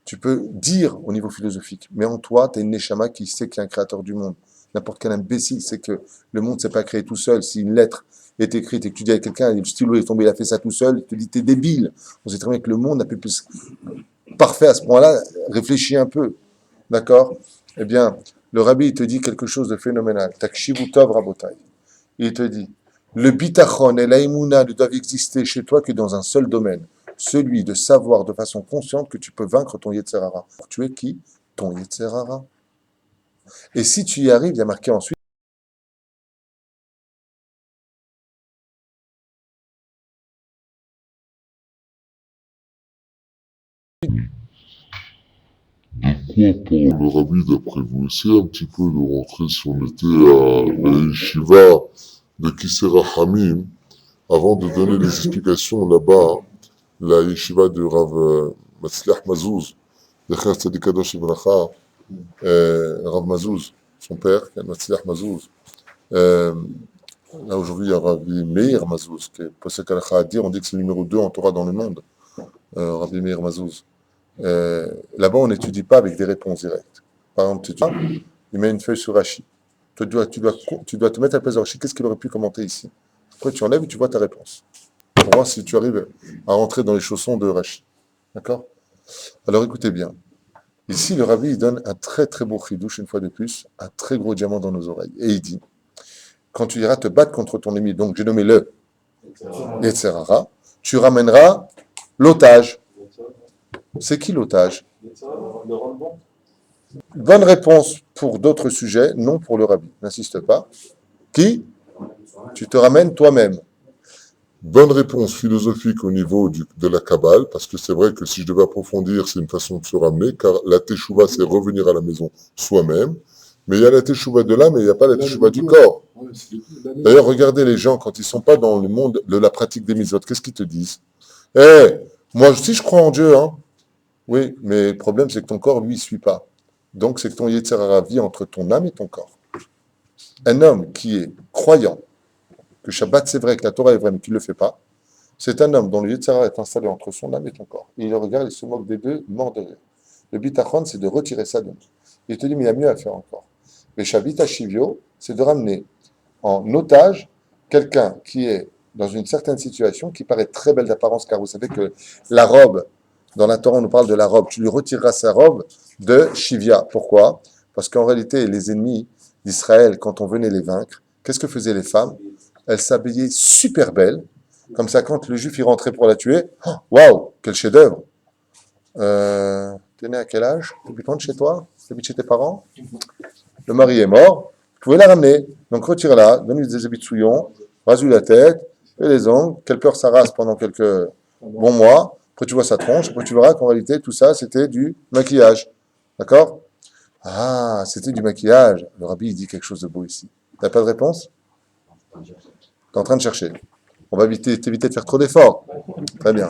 Tu peux dire au niveau philosophique, mais en toi, tu es une neshama qui sait qu'il y a un créateur du monde. N'importe quel imbécile sait que le monde ne s'est pas créé tout seul. Si une lettre est écrite et que tu dis à quelqu'un, le stylo est tombé, il a fait ça tout seul, il te dit, t'es débile. On sait très bien que le monde n'a plus parfait à ce point-là. Réfléchis un peu. D'accord? Eh bien, le rabbi, il te dit quelque chose de phénoménal. Takshivu tov rabotai. Il te dit, Le bitachon et la émouna ne doivent exister chez toi que dans un seul domaine, celui de savoir de façon consciente que tu peux vaincre ton Yetzer Hara. Tu es qui? Ton Yetzer Hara. Et si tu y arrives, il y a marqué ensuite, Quoi pour le rabbi d'après vous? Essayez un petit peu de rentrer si on était à la yeshiva de Kisera Hamim, avant de donner les explications là-bas, la yeshiva de Rav Matzliach Mazouz, de Cher Tzadikadosh Ibracha, Rav Mazouz, son père, qui est Matzliach Mazouz. Là aujourd'hui, il y a Rabbi Meir Mazouz, qui est Posek Halacha à dire, on dit que c'est le numéro 2 en Torah dans le monde, Rabbi Meir Mazouz. Là-bas, on n'étudie pas avec des réponses directes. Par exemple, tu étudies, il met une feuille sur Rashi. Tu dois te mettre à la place de Rashi. Qu'est-ce qu'il aurait pu commenter ici? Après, tu enlèves et tu vois ta réponse. Pour voir si tu arrives à rentrer dans les chaussons de Rashi. D'accord? Alors écoutez bien. Ici, le rabbi il donne un très très beau chidouche, une fois de plus, un très gros diamant dans nos oreilles. Et il dit, quand tu iras te battre contre ton ennemi, donc j'ai nommé le Yetzer Hara, tu ramèneras l'otage. C'est qui l'otage? Bonne réponse pour d'autres sujets, non pour le rabbi. N'insiste pas. Qui? Tu te ramènes toi-même. Bonne réponse philosophique au niveau de la Kabbale, parce que c'est vrai que si je devais approfondir, c'est une façon de se ramener, car la Teshuvah, c'est revenir à la maison soi-même. Mais il y a la Teshuvah de l'âme et il n'y a pas la Teshuvah du corps. D'ailleurs, regardez les gens, quand ils ne sont pas dans le monde de la pratique des mitzvot, qu'est-ce qu'ils te disent? Moi aussi je crois en Dieu, hein. Oui, mais le problème, c'est que ton corps, lui, ne suit pas. Donc, c'est que ton Yetzer Hara vit entre ton âme et ton corps. Un homme qui est croyant, que Shabbat c'est vrai, que la Torah est vraie, mais qui ne le fait pas, c'est un homme dont le Yetzer Hara est installé entre son âme et ton corps. Il le regarde, il se moque des deux, mort de rire. Le bitachon, c'est de retirer ça de nous. Il te dit, mais il y a mieux à faire encore. Le Shavita Shivyo, c'est de ramener en otage quelqu'un qui est dans une certaine situation, qui paraît très belle d'apparence, car vous savez que la robe, dans la Torah, on nous parle de la robe. Tu lui retireras sa robe de Shivya. Pourquoi? Parce qu'en réalité, les ennemis d'Israël, quand on venait les vaincre, qu'est-ce que faisaient les femmes? Elles s'habillaient super belles. Comme ça, quand le juif y rentrait pour la tuer, waouh, quel chef-d'œuvre! T'es né à quel âge? Depuis quand chez toi? T'habites chez tes parents? Le mari est mort. Vous pouvez la ramener. Donc retire-la, donne-lui des habits de souillon, rase-lui la tête, et les ongles, qu'elle pleure sa race pendant quelques bons mois. Après, tu vois sa tronche. Après, tu verras qu'en réalité, tout ça, c'était du maquillage. D'accord? Ah, c'était du maquillage. Le rabbi, il dit quelque chose de beau ici. T'as pas de réponse? T'es en train de chercher. On va t'éviter de faire trop d'efforts. Très bien.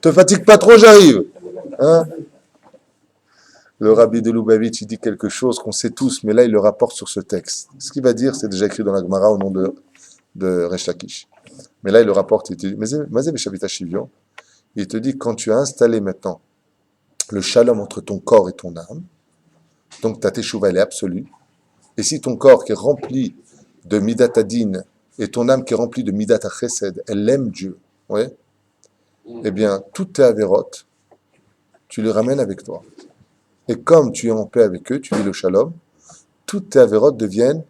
Te fatigue pas trop, j'arrive. Hein? Le rabbi de Lubavitch, il dit quelque chose qu'on sait tous, mais là, il le rapporte sur ce texte. Ce qu'il va dire, c'est déjà écrit dans la Gemara au nom de Resh Lakish. Mais là, il le rapporte, il te dit, Mazé Beshavita Shivyo, il te dit, quand tu as installé maintenant le shalom entre ton corps et ton âme, donc ta teshuva, elle est absolue, et si ton corps qui est rempli de midat adin, et ton âme qui est remplie de midat chesed, elle aime Dieu, ouais, eh bien, toutes tes avérotes, tu les ramènes avec toi. Et comme tu es en paix avec eux, tu vis le shalom, toutes tes avérotes deviennent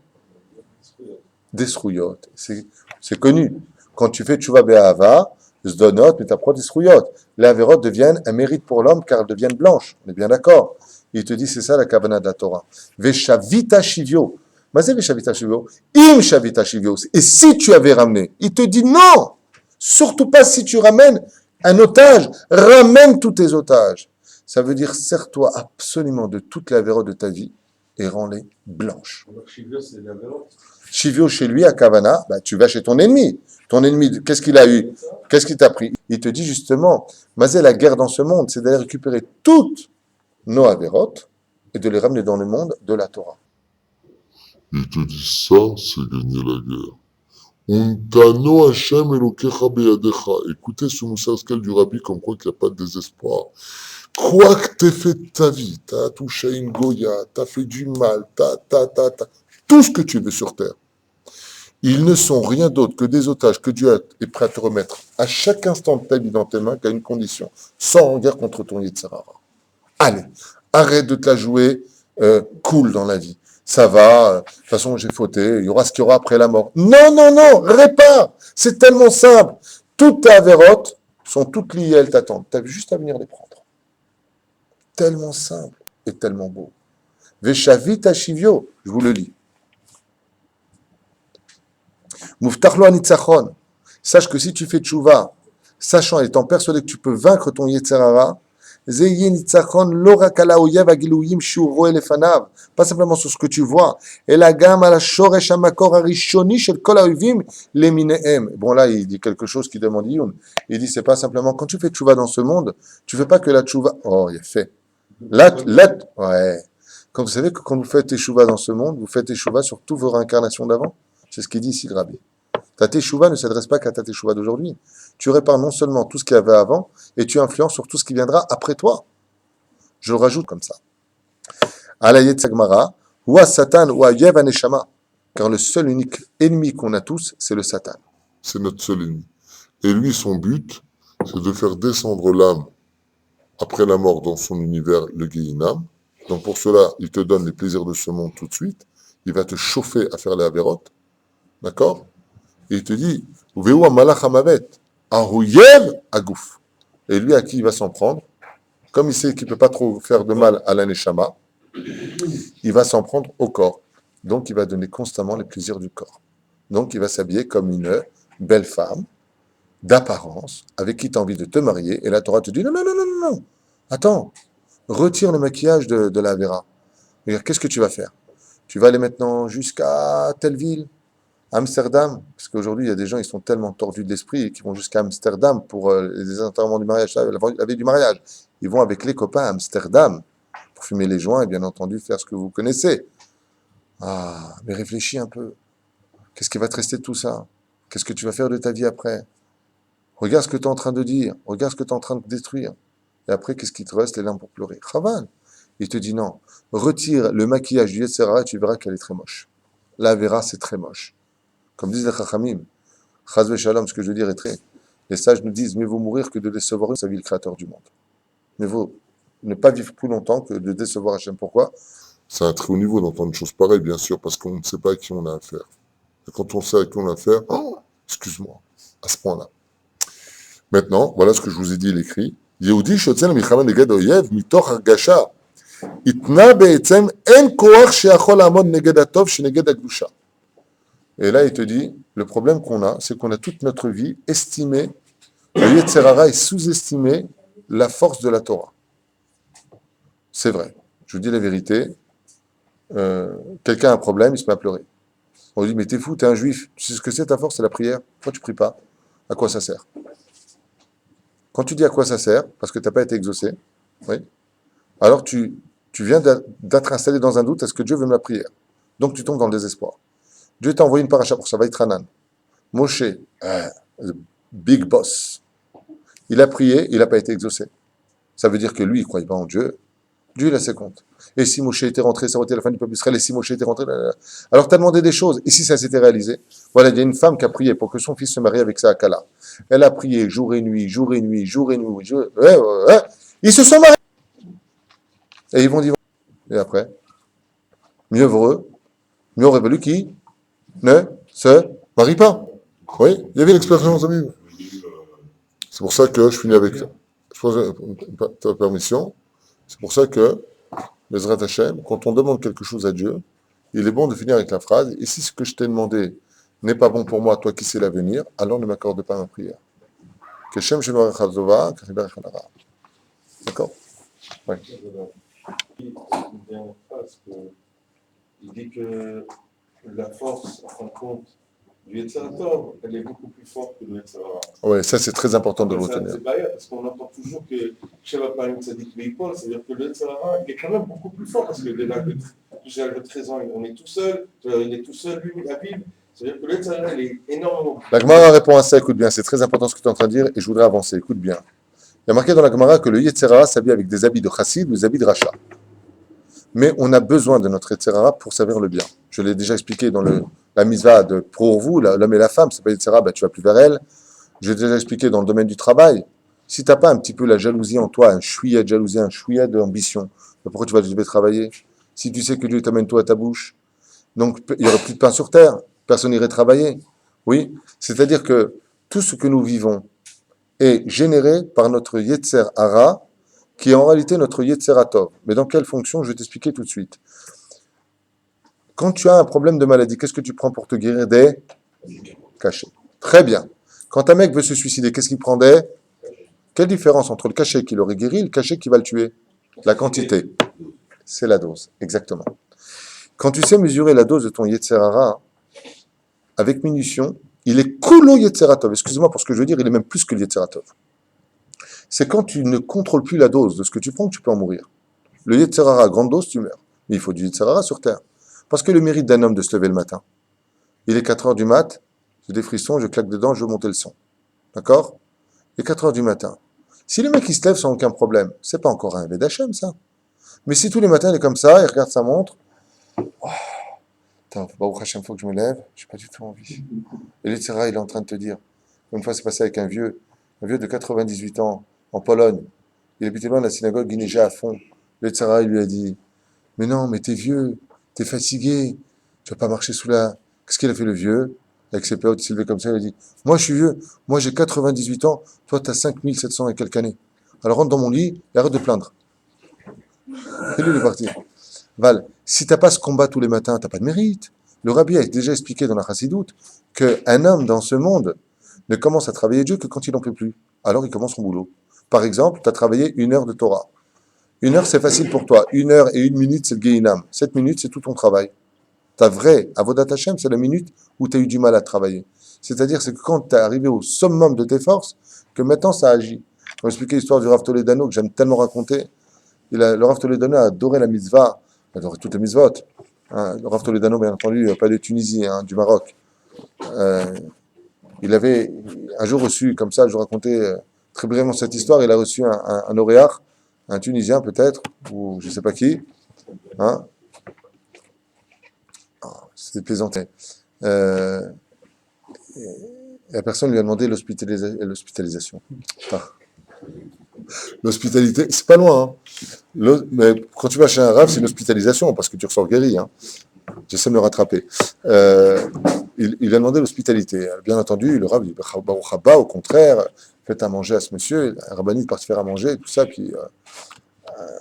des srouillottes. C'est connu. Quand tu fais tchouva be'ahava, zdonot, metaprot et srouillottes. Les avérotes deviennent un mérite pour l'homme car elles deviennent blanches. On est bien d'accord. Il te dit, c'est ça la kavana de la Torah. Veshavita shivyo. Mais c'est veshavita shivyo. Im shavita shivyo. Et si tu avais ramené, il te dit non. Surtout pas si tu ramènes un otage. Ramène tous tes otages. Ça veut dire, sers-toi absolument de toutes les avérotes de ta vie et rends-les blanches. Shivyo chez lui, à Kavana, bah, tu vas chez ton ennemi. Ton ennemi, qu'est-ce qu'il a eu? Qu'est-ce qu'il t'a pris? Il te dit justement, Mazé, la guerre dans ce monde, c'est d'aller récupérer toutes nos avérotes et de les ramener dans le monde de la Torah. Il te dit ça, c'est gagner la guerre. Untano Hashem Elokecha beyadecha. Écoutez ce Moussaskel du Rabbi comme quoi qu'il n'y a pas de désespoir. Quoi que t'aies fait de ta vie, t'as touché une Goya, t'as fait du mal, tout ce que tu veux sur terre. Ils ne sont rien d'autre que des otages que Dieu est prêt à te remettre à chaque instant de ta vie dans tes mains qu'à une condition, sans regard contre ton Yetzer Hara. Allez, arrête de te la jouer cool dans la vie. Ça va, de toute façon j'ai fauté, il y aura ce qu'il y aura après la mort. Non, non, non, répare. C'est tellement simple. Toutes tes avérotes sont toutes liées, elles t'attendent. Tu as juste à venir les prendre. Tellement simple et tellement beau. Veshavit Ashivio, je vous le lis. Muftachlo anitzachon. Sache que si tu fais tchouva, sachant et étant persuadé que tu peux vaincre ton Yetzerara, Zeye nitzachon lo rak ala oyev agiluyim shu roe lefanav. Pas simplement sur ce que tu vois. Ela gam ala shoresh hamakor harishoni shel kol haoivim leminehem. Bon là, il dit quelque chose qui demande Youn. Il dit, c'est pas simplement, quand tu fais tchouva dans ce monde, tu fais pas que la tchouva. Oh, il a fait. Ouais. Quand vous savez que quand vous faites teshuva dans ce monde, vous faites teshuva sur toutes vos réincarnations d'avant. C'est ce qu'il dit ici le Rabbi. Ta teshuva ne s'adresse pas qu'à ta teshuva d'aujourd'hui. Tu répares non seulement tout ce qu'il y avait avant, et tu influences sur tout ce qui viendra après toi. Je le rajoute comme ça. Alayet Sagmara, ou à Satan, ou à Yev Aneshama. Car le seul unique ennemi qu'on a tous, c'est le Satan. C'est notre seul ennemi. Et lui, son but, c'est de faire descendre l'âme après la mort dans son univers, le Gehinam. Donc pour cela, il te donne les plaisirs de ce monde tout de suite. Il va te chauffer à faire les avérotes. D'accord? Et il te dit, Veoua malach hamavet, ahuyev agouf. Et lui, à qui il va s'en prendre? Comme il sait qu'il ne peut pas trop faire de mal à l'aneshama, il va s'en prendre au corps. Donc il va donner constamment les plaisirs du corps. Donc il va s'habiller comme une belle femme, d'apparence, avec qui tu as envie de te marier. Et la Torah te dit, non, non, non, non, non, non. Attends, retire le maquillage de la Vera. Qu'est-ce que tu vas faire? Tu vas aller maintenant jusqu'à telle ville, Amsterdam, parce qu'aujourd'hui, il y a des gens, ils sont tellement tordus de l'esprit et qui vont jusqu'à Amsterdam pour les enterrements du mariage, la veille du mariage. Ils vont avec les copains à Amsterdam pour fumer les joints et bien entendu faire ce que vous connaissez. Ah, mais réfléchis un peu. Qu'est-ce qui va te rester de tout ça? Qu'est-ce que tu vas faire de ta vie après? Regarde ce que tu es en train de dire, regarde ce que tu es en train de détruire. Et après, qu'est-ce qui te reste? Les larmes pour pleurer. Chaval. Il te dit non, retire le maquillage du Yetzirah et tu verras qu'elle est très moche. La Vera, c'est très moche. Comme disent les Chachamim, Chaz Shalom, ce que je veux dire est très. Les sages nous disent, mieux vaut mourir que de décevoir sa vie, le créateur du monde. Mieux vaut ne pas vivre plus longtemps que de décevoir Hachem. Pourquoi? C'est un très haut niveau d'entendre une chose pareille, bien sûr, parce qu'on ne sait pas à qui on a affaire. Et quand on sait à qui on a affaire, excuse-moi, à ce point-là. Maintenant, voilà ce que je vous ai dit, il écrit. Yehudi shotzel milchama neged oyev mitoch hargasha itna be'etzem en koach sheachol amod neged atov sheneged hakdusha. Et là, il te dit, le problème qu'on a, c'est qu'on a toute notre vie estimé, le Yetzirara est sous-estimé la force de la Torah. C'est vrai. Je vous dis la vérité. Quelqu'un a un problème, il se met à pleurer. On lui dit, mais t'es fou, t'es un juif. Tu sais ce que c'est ta force, c'est la prière. Pourquoi tu pries pas? À quoi ça sert? Quand tu dis à quoi ça sert, parce que tu n'as pas été exaucé, oui, alors tu viens d'être installé dans un doute, est-ce que Dieu veut ma prière? Donc tu tombes dans le désespoir. Dieu t'a envoyé une paracha pour ça, va être Hanan. Moshe, the big boss, il a prié, il n'a pas été exaucé. Ça veut dire que lui, il ne croyait pas en Dieu. Dieu, il a ses comptes. Et si Moshe était rentré, ça aurait été la fin du peuple d'Israël, et si Moshe était rentré, alors tu as demandé des choses, et si ça s'était réalisé? Voilà, il y a une femme qui a prié pour que son fils se marie avec sa Akala. Elle a prié jour et nuit, jour et nuit, jour et nuit. Ils se sont mariés. Et ils vont dire, et après, mieux heureux, mieux aurait valu qui ne se marie pas. Oui, il y avait l'expérience, ami. C'est pour ça que je finis avec ta permission. C'est pour ça que, Bezrat Hashem, quand on demande quelque chose à Dieu, il est bon de finir avec la phrase, et si ce que je t'ai demandé n'est pas bon pour moi, toi qui sais l'avenir, alors ne m'accorde pas ma prière. Que Shem Shemar Chazova, d'accord? Oui. Il dit que la force, en fin de compte, du Yetzirator, elle est beaucoup plus forte que le Yetzirara. Oui, ça c'est très important de le retenir. C'est pas parce qu'on entend toujours que Sheva Parim Tzadik Veipol, c'est-à-dire que le Yetzirara, il est quand même beaucoup plus fort, parce que dès l'âge de 13 ans, on est tout seul, il est tout seul, lui, à vivre. C'est-à-dire que le Yetzirara, il est énormément. La Gemara répond à ça, écoute bien, c'est très important ce que tu es en train de dire, et je voudrais avancer, écoute bien. Il y a marqué dans la Gemara que le Yetzirara s'habille avec des habits de chassid ou des habits de rachat. Mais on a besoin de notre Yetzirara pour servir le bien. Je l'ai déjà expliqué dans la mitzvah de pour vous, l'homme et la femme, c'est pas Yetzirara, bah, tu vas plus vers elle. Je l'ai déjà expliqué dans le domaine du travail. Si tu n'as pas un petit peu la jalousie en toi, un chouïa de jalousie, un chouïa d'ambition, bah, pourquoi tu vas travailler? Si tu sais que Dieu t'amène toi à ta bouche, Donc, il n'y aurait plus de pain sur terre. Personne n'irait travailler. Oui, c'est-à-dire que tout ce que nous vivons est généré par notre Yetzer Hara, qui est en réalité notre Yetzer Tov. Mais dans quelle fonction? Je vais t'expliquer tout de suite. Quand tu as un problème de maladie, qu'est-ce que tu prends pour te guérir? Des cachets. Très bien. Quand un mec veut se suicider, qu'est-ce qu'il prend? Des... Quelle différence entre le cachet qui l'aurait guéri et le cachet qui va le tuer? La quantité. C'est la dose, exactement. Quand tu sais mesurer la dose de ton Yetzer Hara, avec minution, il est Kulo Yetzer Tov. Excuse-moi pour ce que je veux dire, il est même plus que le Yetzer Tov. C'est quand tu ne contrôles plus la dose de ce que tu prends que tu peux en mourir. Le Yetzer Hara à grande dose, tu meurs. Mais il faut du Yetzer Hara sur terre. Parce que le mérite d'un homme de se lever le matin. Il est 4 heures du mat, j'ai des frissons, je claque dedans, je veux monter le son. D'accord? Il est 4 heures du matin. Si le mec il se lève sans aucun problème, c'est pas encore un Vedachem ça. Mais si tous les matins il est comme ça, il regarde sa montre, oh, attends, la prochaine fois que je me lève, j'ai pas du tout envie. Et l'Etzera, il est en train de te dire. Une fois c'est passé avec un vieux de 98 ans, en Pologne. Il habitait loin de la synagogue, il neigeait à fond. L'Etzera, il lui a dit, mais non, mais t'es vieux, t'es fatigué, tu vas pas marcher sous la... Qu'est-ce qu'il a fait le vieux? Avec ses périodes, il s'est levé comme ça, il a dit, moi je suis vieux, moi j'ai 98 ans, toi t'as 5700 et quelques années. Alors rentre dans mon lit et arrête de plaindre. Et lui il est parti. Val, si t'as pas ce combat tous les matins, t'as pas de mérite. Le Rabbi a déjà expliqué dans la Chassidoute qu'un homme dans ce monde ne commence à travailler Dieu que quand il n'en peut plus. Alors il commence son boulot. Par exemple, tu as travaillé 1 heure de Torah. 1 heure, c'est facile pour toi. 1 heure et 1 minute, c'est le Gehinam. 7 minutes, c'est tout ton travail. Ta vraie Avodat Hashem, c'est la minute où tu as eu du mal à travailler. C'est-à-dire, c'est que quand tu es arrivé au summum de tes forces, que maintenant ça agit. On va expliquer l'histoire du Rav Toledano, que j'aime tellement raconter. Le Rav Toledano a adoré la mitzvah, il a adoré toutes les mitzvot. Hein, le Rav Toledano, bien entendu, pas de Tunisie, hein, du Maroc. Il avait un jour reçu, comme ça, je vous racontais très brièvement cette histoire, il a reçu un Oréach, un Tunisien peut-être, ou je ne sais pas qui. Hein, c'était plaisanté. La personne lui a demandé l'hospitalisation. Enfin, l'hospitalité, c'est pas loin. Hein. Mais quand tu vas chez un rave, c'est une hospitalisation parce que tu ressors guéri. Hein. J'essaie de me rattraper. Il lui a demandé l'hospitalité. Bien entendu, le rave dit au contraire, faites à manger à ce monsieur. La rabbinite part faire à manger, tout ça. Puis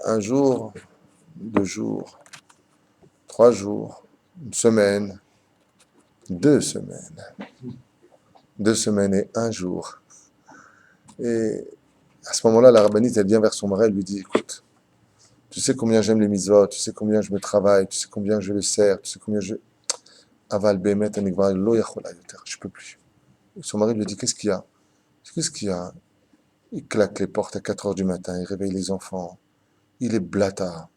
1 jour, 2 jours, 3 jours, 1 semaine, 2 semaines. 2 semaines et 1 jour. Et à ce moment-là, la rabbinite, elle vient vers son mari, elle lui dit, écoute, tu sais combien j'aime les mitzvot, tu sais combien je me travaille, tu sais combien je le sers, tu sais combien je... Aval bemet anigvar lo yachola yoter, je peux plus. Et son mari lui dit, qu'est-ce qu'il y a? Qu'est-ce qu'il y a? Il claque les portes à 4 heures du matin, il réveille les enfants, il est blata,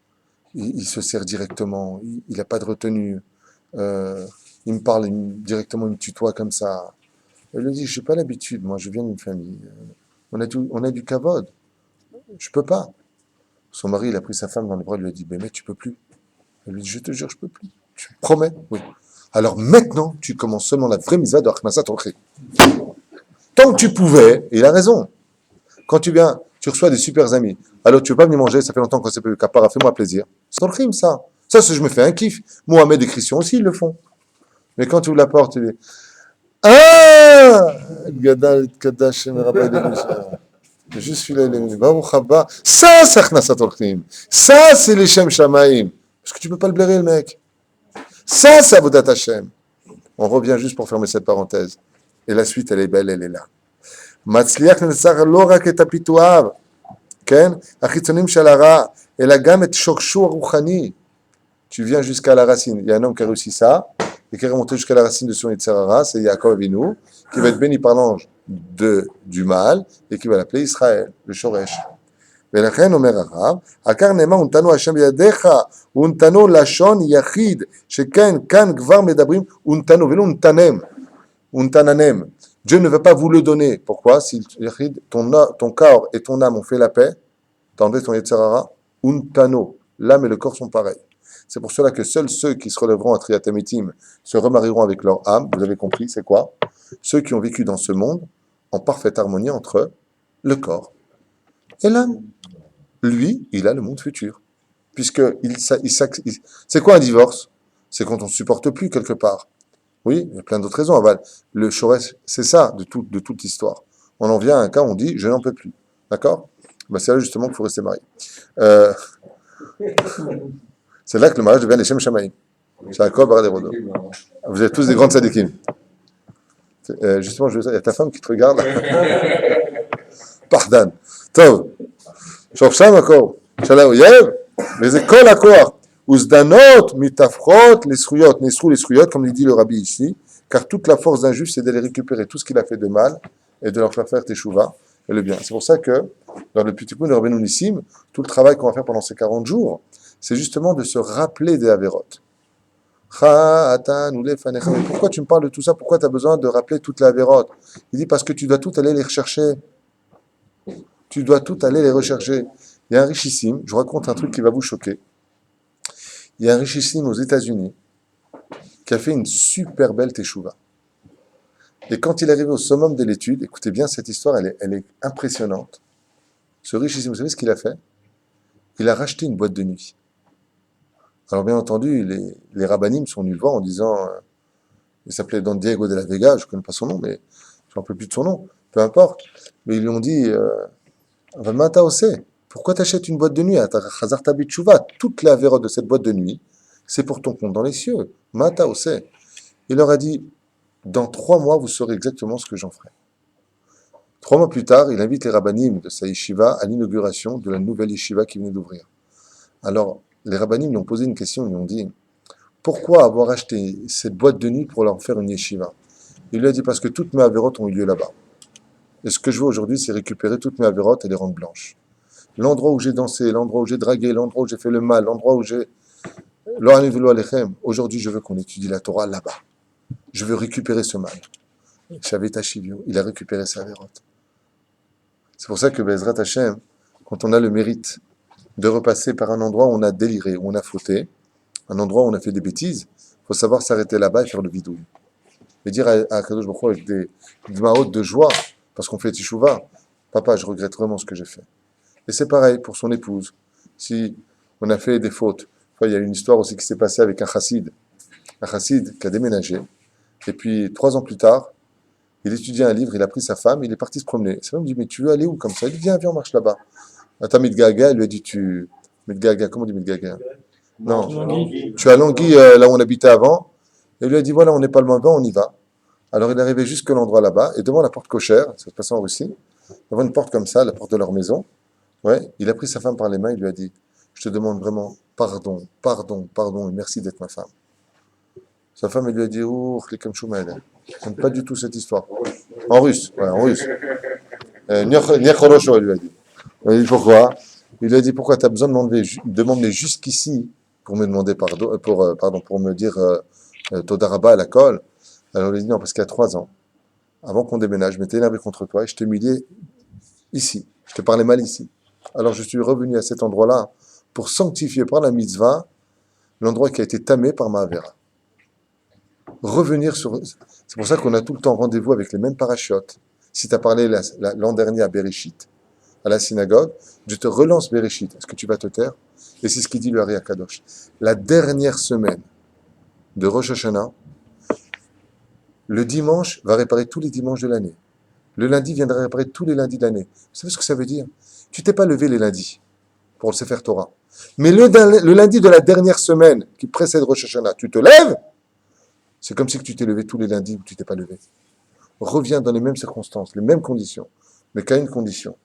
il se sert directement, il n'a pas de retenue, il me parle directement, il me tutoie comme ça. Elle lui dit, je n'ai pas l'habitude, moi je viens d'une famille, on a du kavod, je peux pas. Son mari, il a pris sa femme dans les bras, il lui a dit, mais tu peux plus. Elle lui dit, je te jure, je peux plus. Tu me promets? Oui. Alors maintenant, tu commences seulement la vraie mitzvah de Achmasat Orché. Tant que tu pouvais, et il a raison. Quand tu viens, tu reçois des super amis. Alors tu veux pas venir manger, ça fait longtemps qu'on s'est pas vu. Kapara, fais-moi plaisir. C'est Orchim, ça. Ça, je me fais un kiff. Mohamed et Christian aussi, ils le font. Mais quand tu ouvres la porte, tu dis, ah! Gadal, Kadash, Rabbi je suis là, ça, c'est Achnasat Orchim. Ça, c'est les Shem Shamaim. Parce que tu peux pas le blairer, le mec. Ça, c'est Avodat Hashem. On revient juste pour fermer cette parenthèse. Et la suite, elle est belle, elle est là. Matzliach netzach lo rak et apituav. Ken? Achitzonim shel hara. Ela gam et shorshu ruchani. Tu viens jusqu'à la racine. Il y a un homme qui a réussi ça, et qui est remonté jusqu'à la racine de son Yetzer Hara, c'est Yaakov Avinu, qui va être béni par l'ange du mal, et qui va l'appeler Israël, le Shoresh. ולכן אומר הרב, עקר נאמר ונתנו השם בידיך, ונתנו לשון יחיד, שכן כאן כבר מדברים ונתנו, ולא נתנם, ונתננם. Dieu ne veut pas vous le donner. Pourquoi? Si ton corps et ton âme ont fait la paix, t'as enlevé ton Yetzer Hara, untano, l'âme et le corps sont pareils. C'est pour cela que seuls ceux qui se relèveront à Triat Amitim se remarieront avec leur âme. Vous avez compris, c'est quoi? Ceux qui ont vécu dans ce monde en parfaite harmonie entre le corps et l'âme. Lui, il a le monde futur. Puisque c'est quoi un divorce? C'est quand on ne supporte plus quelque part. Oui, il y a plein d'autres raisons. Aval. Le Shoresh, c'est ça de toute l'histoire. On en vient à un cas où on dit je n'en peux plus. D'accord? Ben, c'est là justement qu'il faut rester marié. Euh, c'est là que le mariage devient les Shem Shamaïm. Jacob, Baradérodo. Vous êtes tous des grandes sadikim. Justement, il y a ta femme qui te regarde. Pardon. Tov. שורשם מקור של האויב, וזה כל הכוח. וזדנות מתהפכות לזכויות, נאסרו les זכויות, comme le dit le rabbi ici, car toute la force d'un juif, c'est d'aller récupérer tout ce qu'il a fait de mal et de leur faire teshuva et le bien. C'est pour ça que, dans le petit coup de Rabbeinu Nissim, tout le travail qu'on va faire pendant ces 40 jours, c'est justement de se rappeler des Averot. Mais pourquoi tu me parles de tout ça? Pourquoi tu as besoin de rappeler toutes les Averot? Il dit parce que tu dois tout aller les rechercher. Tu dois tout aller les rechercher. Il y a un richissime, je vous raconte un truc qui va vous choquer. Il y a un richissime aux États-Unis qui a fait une super belle teshuva. Et quand il est arrivé au summum de l'étude, écoutez bien cette histoire, elle est impressionnante. Ce richissime, vous savez ce qu'il a fait? Il a racheté une boîte de nuit. Alors bien entendu, les rabbinim sont venus le voir en disant, il s'appelait Don Diego de la Vega, je ne connais pas son nom, mais je ne me rappelle plus de son nom, peu importe. Mais ils lui ont dit, Mata Ose, pourquoi tu achètes une boîte de nuit à Chazar Tabit Tshuva? Toute la vérote de cette boîte de nuit, c'est pour ton compte dans les cieux. Mata Ose. Il leur a dit, dans 3 mois, vous saurez exactement ce que j'en ferai. 3 mois plus tard, il invite les rabbinim de sa yeshiva à l'inauguration de la nouvelle yeshiva qui venait d'ouvrir. Alors, les rabbinim lui ont posé une question, ils lui ont dit, pourquoi avoir acheté cette boîte de nuit pour leur faire une yeshiva? Il lui a dit, parce que toutes mes avérotes ont eu lieu là-bas. Et ce que je veux aujourd'hui, c'est récupérer toutes mes avérotes et les rendre blanches. L'endroit où j'ai dansé, l'endroit où j'ai dragué, l'endroit où j'ai fait le mal, l'endroit où j'ai... Aujourd'hui, je veux qu'on étudie la Torah là-bas. Je veux récupérer ce mal. Shavet Hashivio, il a récupéré sa avérote. C'est pour ça que Bezrat Hashem, quand on a le mérite de repasser par un endroit où on a déliré, où on a fauté, un endroit où on a fait des bêtises, il faut savoir s'arrêter là-bas et faire le bidouille. Et dire à Kadosh Baruch Hu avec des maotes de joie, parce qu'on fait Teshuvah, papa, je regrette vraiment ce que j'ai fait. Et c'est pareil pour son épouse. Si on a fait des fautes, enfin, il y a une histoire aussi qui s'est passée avec un chassid qui a déménagé, et puis 3 ans plus tard, il étudiait un livre, il a pris sa femme, il est parti se promener. Sa femme me dit, mais tu veux aller où comme ça? Il dit, viens, on marche là-bas. Attends, Midgaga, elle lui a dit, Midgaga, comment on dit Midgaga? Non, tu as Langui, là où on habitait avant. Et il lui a dit, voilà, on n'est pas le moins on y va. Alors il est arrivé jusqu'à l'endroit là-bas, et devant la porte cochère, ça se passe en Russie, devant une porte comme ça, la porte de leur maison, ouais, il a pris sa femme par les mains, il lui a dit, je te demande vraiment pardon, et merci d'être ma femme. Sa femme, elle lui a dit, oh, comme Shumael. J'aime pas du tout cette histoire. En russe, ouais, en russe. Nyekhorosho, elle lui a dit. Il dit pourquoi? Il lui a dit, pourquoi tu as besoin de m'emmener jusqu'ici pour me demander pardon, pour me dire Todaraba à la colle? Alors il lui a dit, non, parce qu'il y a 3 ans, avant qu'on déménage, je m'étais énervé contre toi et je t'ai humilié ici. Je te parlais mal ici. Alors je suis revenu à cet endroit-là pour sanctifier par la mitzvah l'endroit qui a été tamé par ma Avera. Revenir sur... C'est pour ça qu'on a tout le temps rendez-vous avec les mêmes parachutes. Si tu as parlé l'an dernier à Bereshit, à la synagogue, je te relance Bereshit. Est-ce que tu vas te taire? Et c'est ce qu'il dit le Hari Akadosh. La dernière semaine de Rosh Hashanah, le dimanche va réparer tous les dimanches de l'année. Le lundi viendra réparer tous les lundis de l'année. Vous savez ce que ça veut dire? Tu t'es pas levé les lundis pour le Sefer Torah. Mais le lundi de la dernière semaine qui précède Rosh Hashanah, tu te lèves, c'est comme si tu t'es levé tous les lundis où tu t'es pas levé. Reviens dans les mêmes circonstances, les mêmes conditions, mais qu'à une condition,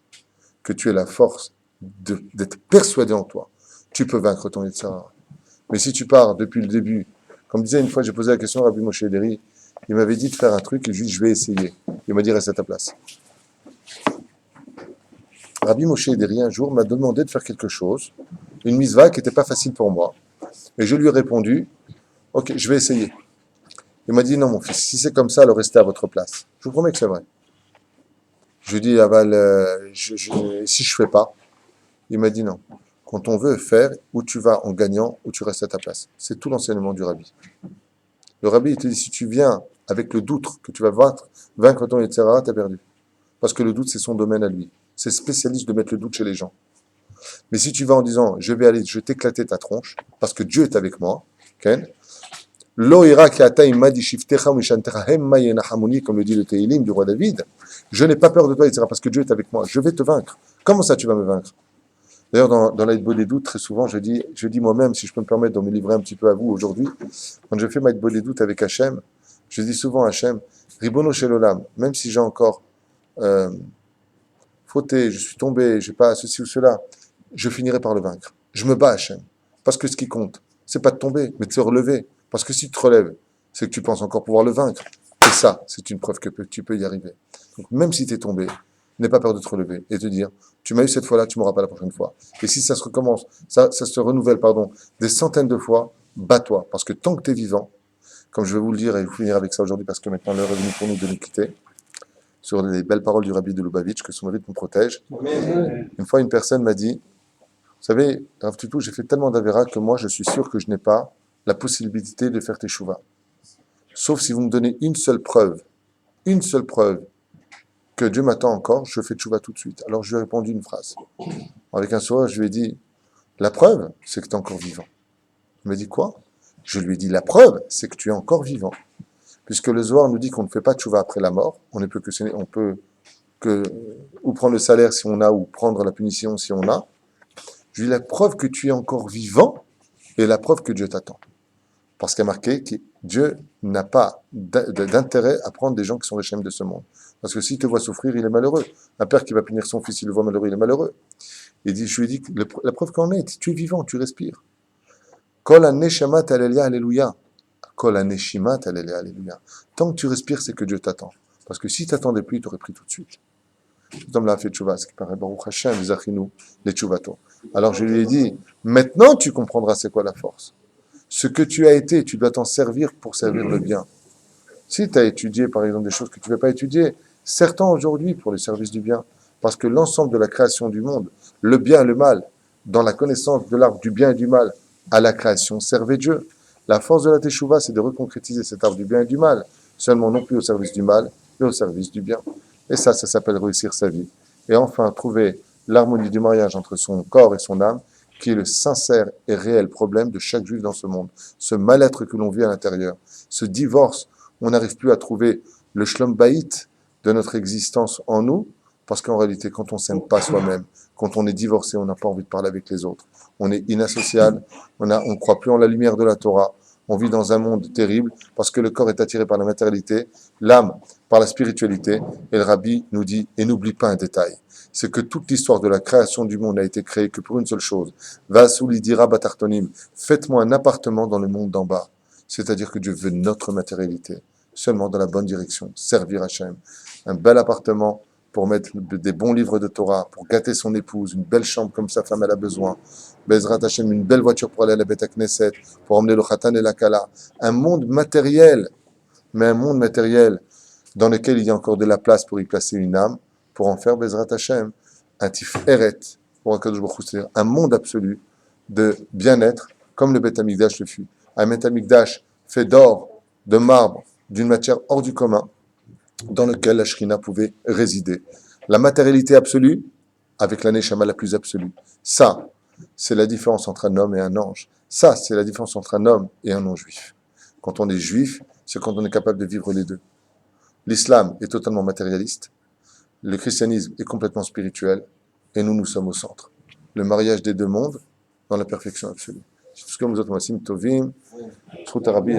que tu aies la force d'être persuadé en toi. Tu peux vaincre ton Yetzirah. Mais si tu pars depuis le début, comme disait une fois, j'ai posé la question à Rabbi Moshe Ederi, il m'avait dit de faire un truc et je lui ai dit, je vais essayer. Il m'a dit, reste à ta place. Rabbi Moshe Ederi, un jour, m'a demandé de faire quelque chose, une mitzvah qui n'était pas facile pour moi. Et je lui ai répondu, ok, je vais essayer. Il m'a dit, non mon fils, si c'est comme ça, alors restez à votre place. Je vous promets que c'est vrai. Je lui ai dit, Aval, si je ne fais pas, il m'a dit non. Quand on veut faire, où tu vas en gagnant, ou tu restes à ta place. C'est tout l'enseignement du rabbi. Le rabbi, il te dit, si tu viens avec le doute que tu vas vaincre ton etc., tu as perdu. Parce que le doute, c'est son domaine à lui. C'est spécialiste de mettre le doute chez les gens. Mais si tu vas en disant, je vais aller, je vais t'éclater ta tronche, parce que Dieu est avec moi, Ken, Lo ira ki ata imadi shiftecha mishantecha hemma yenahamuni, comme le dit le Teilim du roi David. Je n'ai pas peur de toi, etc. Parce que Dieu est avec moi. Je vais te vaincre. Comment ça, tu vas me vaincre? D'ailleurs, dans l'Aïdbo des doutes, très souvent, je dis moi-même, si je peux me permettre de me livrer un petit peu à vous aujourd'hui, quand je fais ma Aïdbo des doutes avec Hachem, je dis souvent à Hachem, Ribono Shel Olam, même si j'ai encore fauté, je suis tombé, j'ai pas ceci ou cela, je finirai par le vaincre. Je me bats, Hachem. Parce que ce qui compte, c'est pas de tomber, mais de se relever. Parce que si tu te relèves, c'est que tu penses encore pouvoir le vaincre. Et ça, c'est une preuve que tu peux y arriver. Donc, même si tu es tombé, n'aie pas peur de te relever et te dire, tu m'as eu cette fois-là, tu m'auras pas la prochaine fois. Et si ça se recommence, ça se renouvelle, des centaines de fois, bats-toi. Parce que tant que tu es vivant, comme je vais vous le dire et vous finir avec ça aujourd'hui, parce que maintenant l'heure est venue pour nous de nous quitter, sur les belles paroles du Rabbi de Lubavitch, que son mérite nous protège. Une fois, une personne m'a dit, vous savez, Rav Tutu, j'ai fait tellement d'avéra que moi, je suis sûr que je n'ai pas la possibilité de faire teshuva. Sauf si vous me donnez une seule preuve que Dieu m'attend encore, je fais teshuva tout de suite. Alors je lui ai répondu une phrase. Avec un sourire, je lui ai dit, la preuve, c'est que tu es encore vivant. Il m'a dit quoi? Je lui ai dit, la preuve, c'est que tu es encore vivant. Puisque le Zohar nous dit qu'on ne fait pas teshuva après la mort, on peut ou prendre le salaire si on a, ou prendre la punition si on a. Je lui ai dit, la preuve que tu es encore vivant est la preuve que Dieu t'attend. Parce qu'il y a marqué que Dieu n'a pas d'intérêt à prendre des gens qui sont les chèmes de ce monde. Parce que s'il te voit souffrir, il est malheureux. Un père qui va punir son fils, il le voit malheureux, il est malheureux. Je lui ai dit, la preuve qu'en est, tu es vivant, tu respires. Kol ha-neshamat alléluia, alléluia. Kol ha-neshimat alléluia, alléluia. Tant que tu respires, c'est que Dieu t'attend. Parce que si tu n'attendais plus, tu aurais pris tout de suite. Cet homme-là a fait tchouva, ce qui paraît Baruch Hashem, Zachinu, les tchouvato. Alors je lui ai dit, maintenant tu comprendras c'est quoi la force. Ce que tu as été, tu dois t'en servir pour servir le bien. Si tu as étudié, par exemple, des choses que tu ne veux pas étudier, certains aujourd'hui pour le service du bien, parce que l'ensemble de la création du monde, le bien et le mal, dans la connaissance de l'arbre du bien et du mal, à la création, servait Dieu. La force de la teshuva, c'est de reconcrétiser cet arbre du bien et du mal, seulement non plus au service du mal, mais au service du bien. Et ça s'appelle réussir sa vie. Et enfin, trouver l'harmonie du mariage entre son corps et son âme, qui est le sincère et réel problème de chaque juif dans ce monde. Ce mal-être que l'on vit à l'intérieur, ce divorce, on n'arrive plus à trouver le shlom bayit de notre existence en nous, parce qu'en réalité, quand on ne s'aime pas soi-même, quand on est divorcé, on n'a pas envie de parler avec les autres. On est inassociable, on ne croit plus en la lumière de la Torah, on vit dans un monde terrible, parce que le corps est attiré par la matérialité, l'âme par la spiritualité, et le Rabbi nous dit, et n'oublie pas un détail, c'est que toute l'histoire de la création du monde n'a été créée que pour une seule chose. Vasuli dira batartonim, faites-moi un appartement dans le monde d'en bas. C'est-à-dire que Dieu veut notre matérialité, seulement dans la bonne direction, servir Hachem. Un bel appartement pour mettre des bons livres de Torah, pour gâter son épouse, une belle chambre comme sa femme elle a besoin. Bezrat Hachem, une belle voiture pour aller à la Beth Knesset, pour emmener le Khatan et la Kala. Un monde matériel, mais un monde matériel dans lequel il y a encore de la place pour y placer une âme, pour en faire Bezrat Hashem, un tiferet, pour c'est-à-dire un monde absolu de bien-être, comme le Beth Amikdash le fut. Un Beth Amikdash fait d'or, de marbre, d'une matière hors du commun, dans lequel la Shrina pouvait résider. La matérialité absolue, avec la Neshama la plus absolue. Ça, c'est la différence entre un homme et un ange. Ça, c'est la différence entre un homme et un non-juif. Quand on est juif, c'est quand on est capable de vivre les deux. L'islam est totalement matérialiste, le christianisme est complètement spirituel, et nous sommes au centre. Le mariage des deux mondes dans la perfection absolue. C'est tout ce que nous autres, Massim Tovim, Srut Arabi,